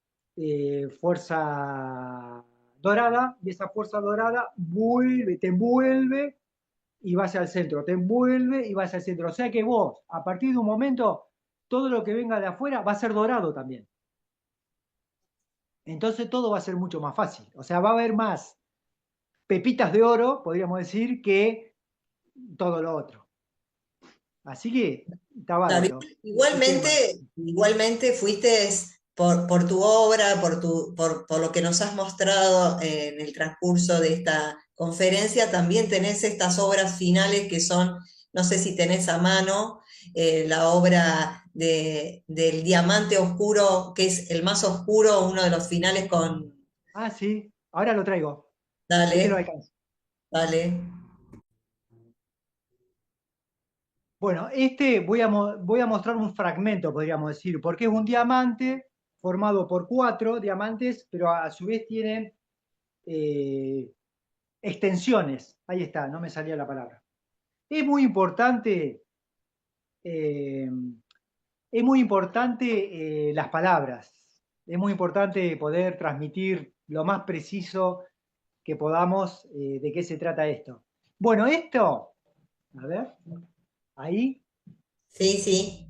fuerza dorada, y esa fuerza dorada te envuelve y va hacia el centro, te envuelve y va hacia el centro. O sea que vos, a partir de un momento, todo lo que venga de afuera va a ser dorado también. Entonces todo va a ser mucho más fácil. O sea, va a haber más pepitas de oro, podríamos decir, que todo lo otro. Así que está Claro, bárbaro el tema. igualmente fuiste por tu obra, por lo que nos has mostrado en el transcurso de esta conferencia, también tenés estas obras finales que son, no sé si tenés a mano, la obra del diamante oscuro, que es el más oscuro, uno de los finales con... Ah, sí, ahora lo traigo. Ahí te lo Dale, alcanzo. dale. Bueno, este voy a mostrar un fragmento, podríamos decir, porque es un diamante formado por cuatro diamantes, pero a su vez tienen eh, extensiones. Ahí está, no me salía la palabra. Es muy importante, eh, es muy importante las palabras. Es muy importante poder transmitir lo más preciso que podamos de qué se trata esto. Bueno, esto, a ver, ahí, Sí, sí.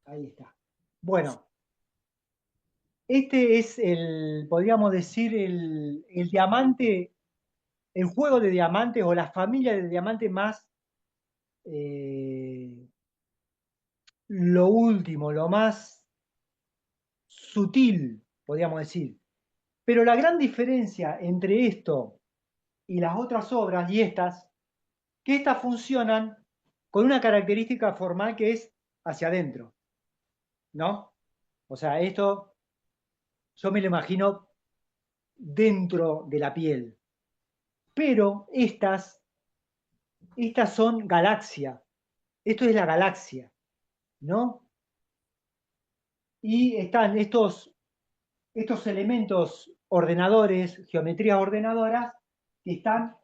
ahí está. Bueno, este es podríamos decir, el diamante, el juego de diamantes o la familia de diamantes más, eh, lo último, lo más sutil, podríamos decir. Pero la gran diferencia entre esto y las otras obras y estas, que estas funcionan con una característica formal que es hacia adentro, ¿no? O sea, esto yo me lo imagino dentro de la piel. Pero estas son galaxia. Esto es la galaxia, ¿no? Y están estos elementos ordenadores, geometrías ordenadoras, que están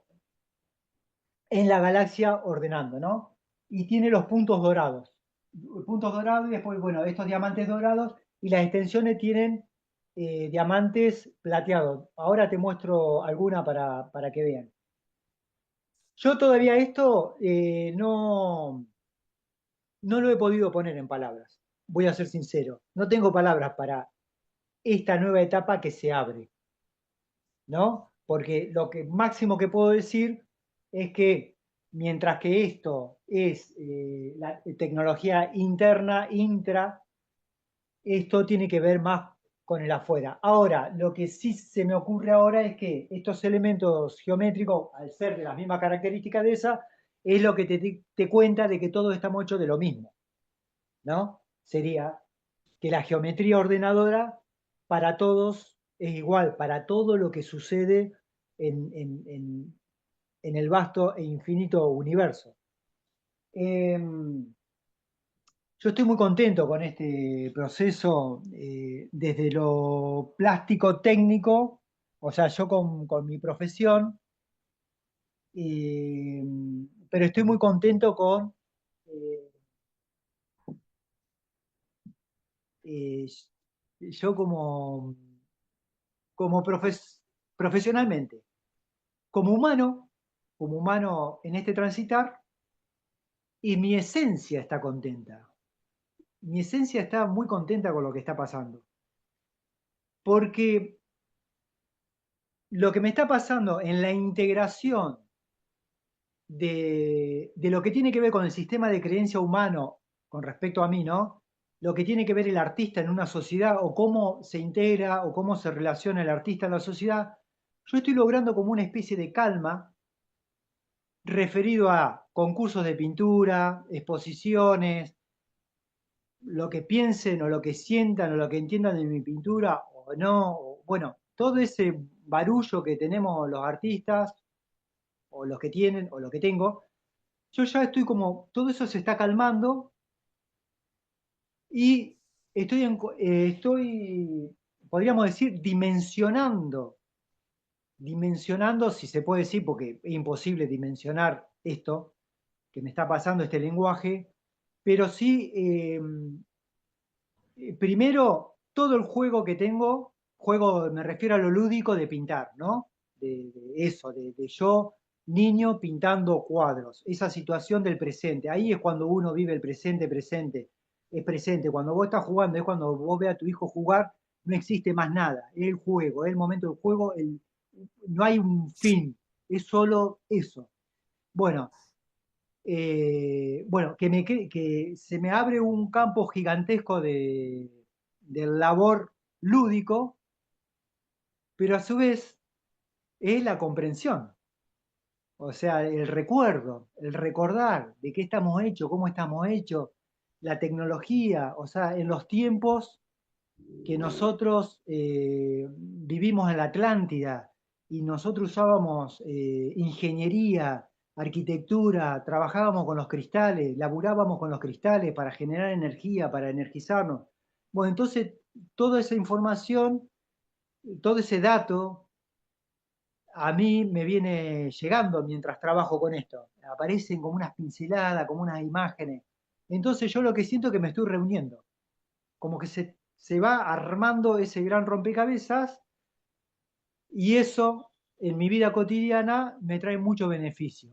en la galaxia ordenando, ¿no? Y tiene los puntos dorados y después, bueno, estos diamantes dorados y las extensiones tienen diamantes plateados. Ahora te muestro alguna para que vean. Yo todavía esto no lo he podido poner en palabras, voy a ser sincero. No tengo palabras para esta nueva etapa que se abre, ¿no? Porque lo que máximo que puedo decir es que mientras que esto es la tecnología interna, intra, esto tiene que ver más con el afuera. Ahora, lo que sí se me ocurre ahora es que estos elementos geométricos, al ser de las mismas características de esa, es lo que te cuenta de que todos estamos hechos de lo mismo, ¿no? Sería que la geometría ordenadora para todos es igual, para todo lo que sucede en el vasto e infinito universo. Eh, yo estoy muy contento con este proceso desde lo plástico técnico, o sea, yo con mi profesión, eh, pero estoy muy contento con eh, eh, yo como profesionalmente, como humano en este transitar, y mi esencia está contenta. Mi esencia está muy contenta con lo que está pasando. Porque lo que me está pasando en la integración de lo que tiene que ver con el sistema de creencia humano con respecto a mí, ¿no? Lo que tiene que ver el artista en una sociedad o cómo se integra o cómo se relaciona el artista en la sociedad, yo estoy logrando como una especie de calma referido a concursos de pintura, exposiciones, lo que piensen o lo que sientan o lo que entiendan de mi pintura o no, o, bueno, todo ese barullo que tenemos los artistas o los que tienen o lo que tengo, yo ya estoy como, todo eso se está calmando y estoy, podríamos decir, dimensionando, si se puede decir, porque es imposible dimensionar esto que me está pasando, este lenguaje, pero sí, primero, todo el juego que tengo, juego, me refiero a lo lúdico de pintar, ¿no? De eso, de yo, niño, pintando cuadros, esa situación del presente. Ahí es cuando uno vive el presente, presente, es presente. Cuando vos estás jugando, es cuando vos ves a tu hijo jugar, no existe más nada, es el juego, es el momento del juego, no hay un fin, es solo eso. Bueno, bueno, que se me abre un campo gigantesco del labor lúdico, pero a su vez es la comprensión, o sea, el recordar de qué estamos hechos, cómo estamos hechos, la tecnología, o sea, en los tiempos que nosotros vivimos en la Atlántida y nosotros usábamos ingeniería, arquitectura, trabajábamos con los cristales, laburábamos con los cristales para generar energía, para energizarnos. Bueno, entonces toda esa información, todo ese dato, a mí me viene llegando mientras trabajo con esto. Aparecen como unas pinceladas, como unas imágenes. Entonces yo lo que siento es que me estoy reuniendo, como que se va armando ese gran rompecabezas y eso en mi vida cotidiana me trae mucho beneficio,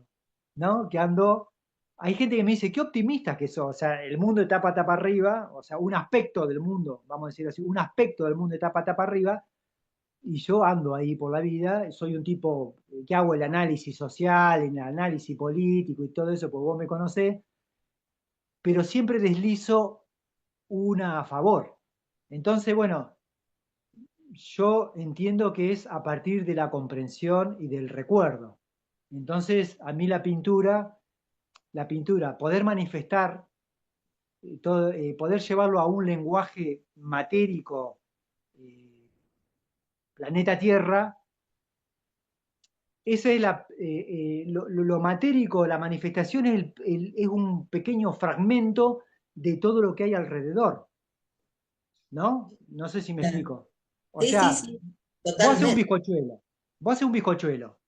¿no? Que ando, hay gente que me dice, qué optimista que sos, o sea, el mundo de tapa a tapa arriba, o sea, un aspecto del mundo, vamos a decir así, un aspecto del mundo de tapa a tapa arriba, y yo ando ahí por la vida, soy un tipo que hago el análisis social, el análisis político y todo eso, porque vos me conocés, pero siempre deslizo una a favor. Entonces, bueno, yo entiendo que es a partir de la comprensión y del recuerdo. Entonces, a mí la pintura, poder manifestar, poder llevarlo a un lenguaje matérico, eh, planeta Tierra, esa es lo matérico, la manifestación es un pequeño fragmento de todo lo que hay alrededor, ¿no? No sé si me explico. O Sí, sí, sea, sí, vos haces un totalmente. bizcochuelo, vos haces un bizcochuelo.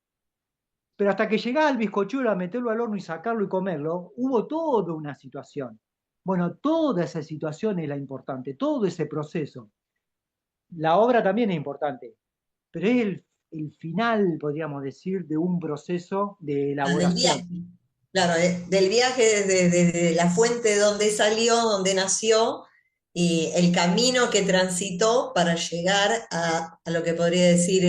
Pero hasta que llegaba el bizcochuelo a meterlo al horno y sacarlo y comerlo, hubo toda una situación. Bueno, toda esa situación es la importante, todo ese proceso. La obra también es importante, pero es el final, podríamos decir, de un proceso de Del viaje. elaboración. Claro, del viaje desde la fuente donde salió, donde nació, y el camino que transitó para llegar a lo que podría decir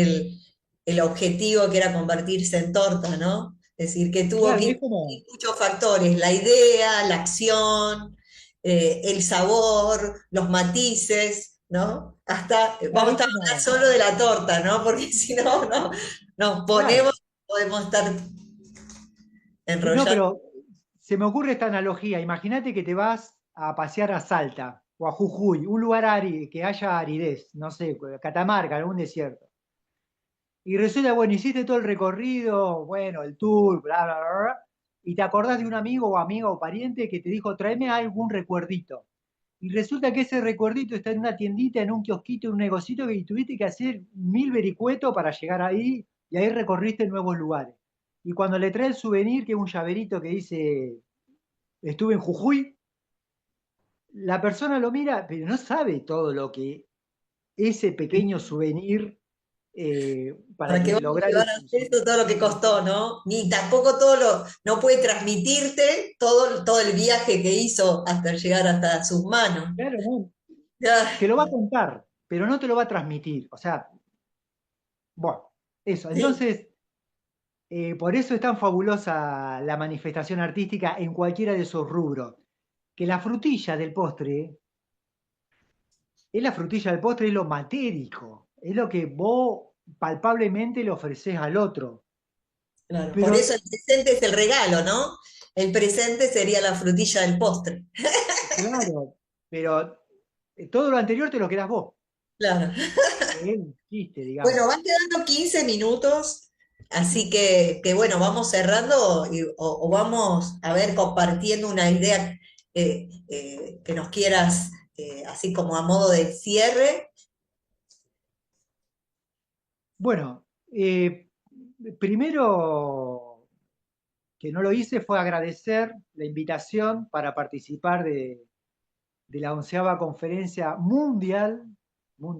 el objetivo que era convertirse en torta, ¿no? Es decir, que tuvo Claro, que es como, incluir muchos factores, la idea, la acción, el sabor, los matices, ¿no? Hasta, claro, vamos a es estar hablando como, solo de la torta, ¿no? Porque si no, no, nos claro. ponemos, podemos estar No, enrollando. pero se me ocurre esta analogía. Imagínate que te vas a pasear a Salta o a Jujuy, un lugar que haya aridez, no sé, Catamarca, algún desierto. Y resulta, bueno, hiciste todo el recorrido, bueno, el tour, bla, bla, bla, bla, y te acordás de un amigo o amiga o pariente que te dijo, tráeme algún recuerdito. Y resulta que ese recuerdito está en una tiendita, en un kiosquito, en un negocito, y tuviste que hacer 1000 vericuetos para llegar ahí, y ahí recorriste nuevos lugares. Y cuando le trae el souvenir, que es un llaverito que dice, estuve en Jujuy, la persona lo mira, pero no sabe todo lo que ese pequeño souvenir para Para que que vos lograr llevaras eso, todo lo que costó, ¿no? Ni tampoco no puede transmitirte todo el viaje que hizo hasta llegar hasta sus manos. claro, no, Ya, te lo va a contar, pero no te lo va a transmitir. O sea, bueno, eso. sí, Entonces, por eso es tan fabulosa la manifestación artística en cualquiera de esos rubros. Que la frutilla del postre, es la frutilla del postre, es lo matérico, es lo que vos palpablemente le ofreces al otro. claro. Por Pero, eso el presente es el regalo, ¿no? El presente sería la frutilla del postre. claro, pero todo lo anterior te lo quedás vos. Claro. Es un chiste, Bueno, digamos. van quedando 15 minutos, así que bueno, vamos cerrando o vamos a ver compartiendo una idea que nos quieras, así como a modo de cierre. Bueno, primero que no lo hice fue agradecer la invitación para participar de la 11ª conferencia mundial, no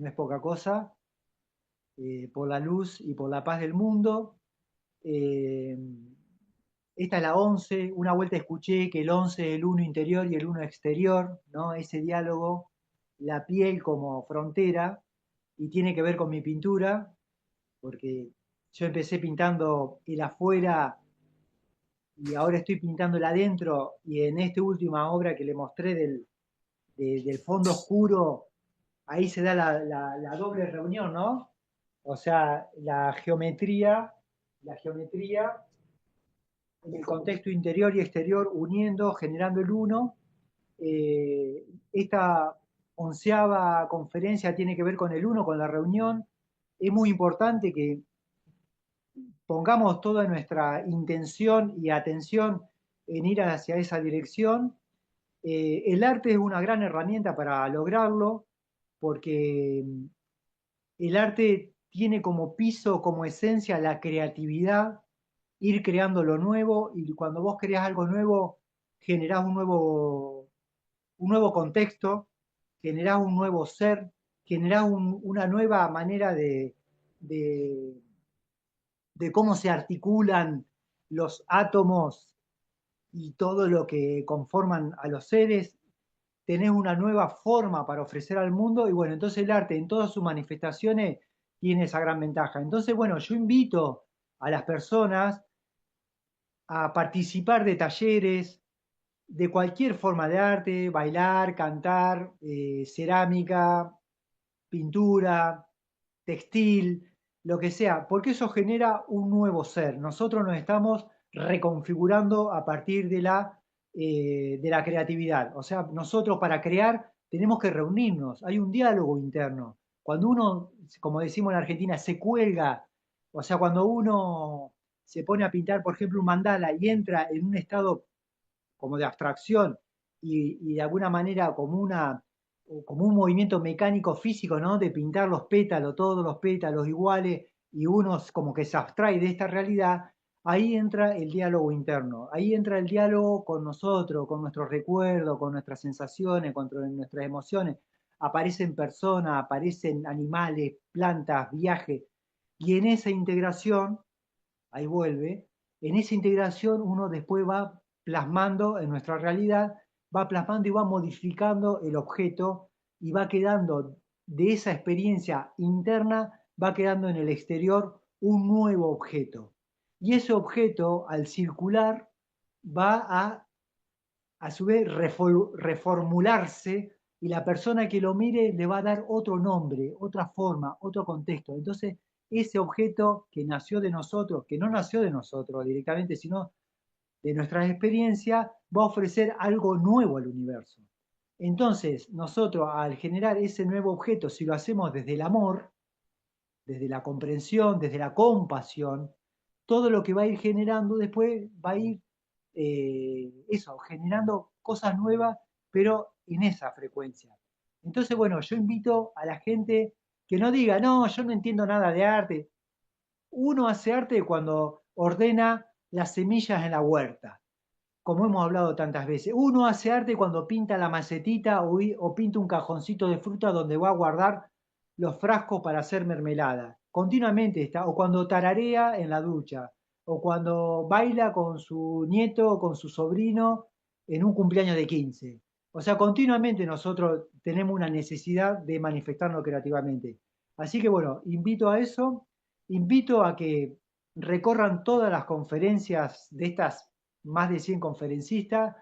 es poca cosa, por la luz y por la paz del mundo. Eh, Esta es la 11, una vuelta escuché que el 11 es el uno interior y el uno exterior, ¿no? Ese diálogo, la piel como frontera, y tiene que ver con mi pintura, porque yo empecé pintando el afuera y ahora estoy pintando el adentro, y en esta última obra que le mostré del fondo oscuro, ahí se da la doble reunión, ¿no? O sea, la geometría en el contexto interior y exterior uniendo, generando el uno. Esta 11ª conferencia tiene que ver con el uno, con la reunión. Es muy importante que pongamos toda nuestra intención y atención en ir hacia esa dirección. El arte es una gran herramienta para lograrlo porque el arte tiene como piso, como esencia la creatividad, ir creando lo nuevo, y cuando vos creás algo nuevo, generás un nuevo contexto, generás un nuevo ser, generás una nueva manera de, de cómo se articulan los átomos y todo lo que conforman a los seres, tenés una nueva forma para ofrecer al mundo, y bueno, entonces el arte en todas sus manifestaciones tiene esa gran ventaja. Entonces, bueno, yo invito a las personas a participar de talleres de cualquier forma de arte, bailar, cantar, cerámica, pintura, textil, lo que sea, porque eso genera un nuevo ser. Nosotros nos estamos reconfigurando a partir de la creatividad. O sea, nosotros para crear tenemos que reunirnos, hay un diálogo interno. Cuando uno, como decimos en Argentina, se cuelga, o sea, cuando uno se pone a pintar, por ejemplo, un mandala y entra en un estado como de abstracción y de alguna manera como un movimiento mecánico físico, ¿no? De pintar los pétalos, todos los pétalos iguales, y uno como que se abstrae de esta realidad, ahí entra el diálogo interno, ahí entra el diálogo con nosotros, con nuestros recuerdos, con nuestras sensaciones, con nuestras emociones. Aparecen personas, aparecen animales, plantas, viajes, y en esa integración, ahí vuelve, en esa integración uno después va plasmando en nuestra realidad, va plasmando y va modificando el objeto y va quedando de esa experiencia interna, va quedando en el exterior un nuevo objeto. Y ese objeto, al circular, va a su vez reformularse y la persona que lo mire le va a dar otro nombre, otra forma, otro contexto. Entonces, ese objeto que nació de nosotros, que no nació de nosotros directamente, sino de nuestras experiencias, va a ofrecer algo nuevo al universo. Entonces, nosotros al generar ese nuevo objeto, si lo hacemos desde el amor, desde la comprensión, desde la compasión, todo lo que va a ir generando después va a ir eso, generando cosas nuevas, pero en esa frecuencia. Entonces, bueno, yo invito a la gente que no diga, no, yo no entiendo nada de arte. Uno hace arte cuando ordena las semillas en la huerta, como hemos hablado tantas veces. Uno hace arte cuando pinta la macetita o pinta un cajoncito de fruta donde va a guardar los frascos para hacer mermelada. Continuamente está, o cuando tararea en la ducha, o cuando baila con su nieto o con su sobrino en un cumpleaños de 15. O sea, continuamente nosotros tenemos una necesidad de manifestarnos creativamente. Así que bueno, invito a eso, invito a que recorran todas las conferencias de estas más de 100 conferencistas,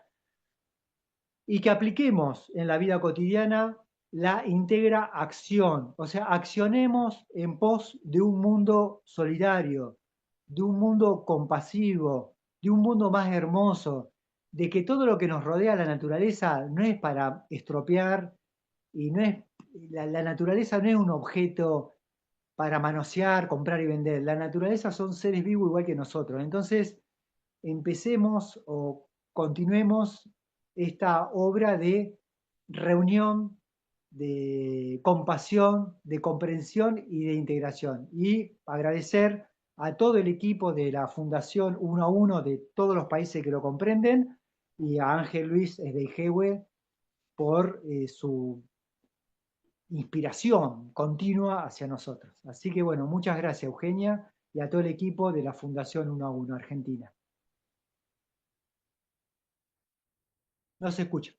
y que apliquemos en la vida cotidiana la integra acción, o sea, accionemos en pos de un mundo solidario, de un mundo compasivo, de un mundo más hermoso, de que todo lo que nos rodea la naturaleza no es para estropear y no es la naturaleza no es un objeto para manosear, comprar y vender. La naturaleza son seres vivos igual que nosotros. Entonces, empecemos o continuemos esta obra de reunión, de compasión, de comprensión y de integración. Y agradecer a todo el equipo de la Fundación 1 a 1 de todos los países que lo comprenden y a Ángel Luis Esdeijehue por su inspiración continua hacia nosotros. Así que bueno, muchas gracias Eugenia y a todo el equipo de la Fundación 1 a 1 Argentina. No se escucha.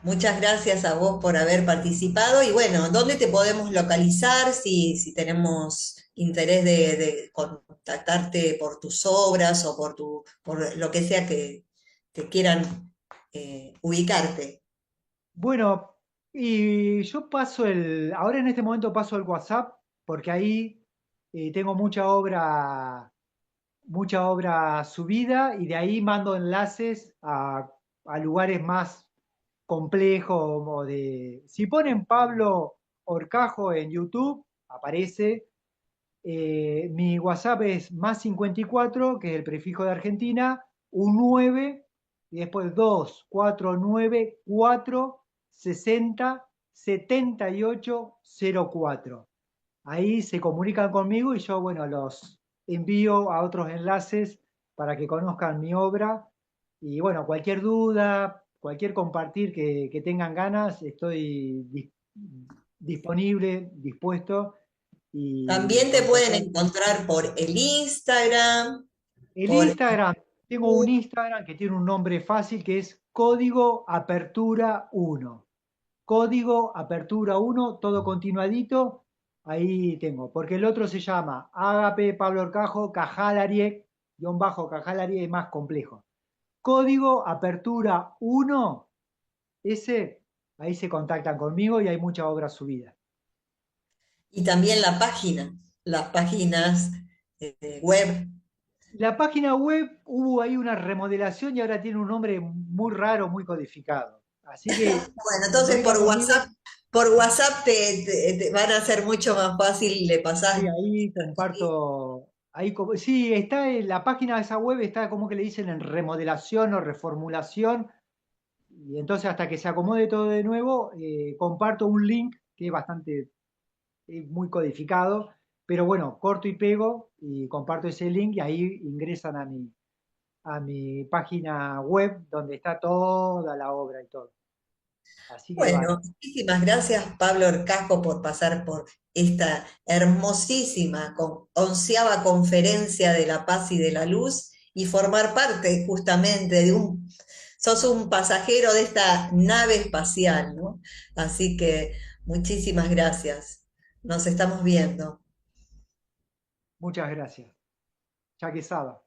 Muchas gracias a vos por haber participado y bueno, ¿dónde te podemos localizar si tenemos interés de contactarte por tus obras o por lo que sea que quieran ubicarte? Bueno, y yo ahora en este momento paso el WhatsApp porque ahí tengo mucha obra subida y de ahí mando enlaces a lugares más complejos o si ponen Pablo Horcajo en YouTube, aparece. Mi WhatsApp es +54, que es el prefijo de Argentina, un 9 y después 2 4 9 4 60 78 04. Ahí se comunican conmigo y yo, bueno, los envío a otros enlaces para que conozcan mi obra. Y bueno, cualquier duda, cualquier compartir que tengan ganas, estoy disponible, dispuesto y También te con pueden total. encontrar por el Instagram, El por Instagram, tengo un Instagram que tiene un nombre fácil que es Código Apertura 1. Código Apertura 1, todo continuadito, ahí tengo. Porque el otro se llama Agape Pablo Orcajo Cajalariek, guión bajo Cajalariek es más complejo. Código Apertura 1, ese, ahí se contactan conmigo y hay mucha obra subida. y también la página, las páginas web. La página web hubo ahí una remodelación y ahora tiene un nombre muy raro, muy codificado. Así que Bueno, se entonces comunican conmigo. por WhatsApp te van a ser mucho más fácil, le Sí, pasás. ahí comparto. Sí, está en la página de esa web, está como que le dicen en remodelación o reformulación. Y entonces, hasta que se acomode todo de nuevo, comparto un link que es bastante, muy codificado, pero bueno, corto y pego y comparto ese link y ahí ingresan a mi página web donde está toda la obra y todo. Así que Bueno, bárbaro. muchísimas gracias Pablo Orcasco por pasar por esta hermosísima onceava conferencia de la paz y de la luz y formar parte justamente sos un pasajero de esta nave espacial, ¿no? Así que muchísimas gracias. Nos estamos viendo. Muchas gracias. Ya que Saba.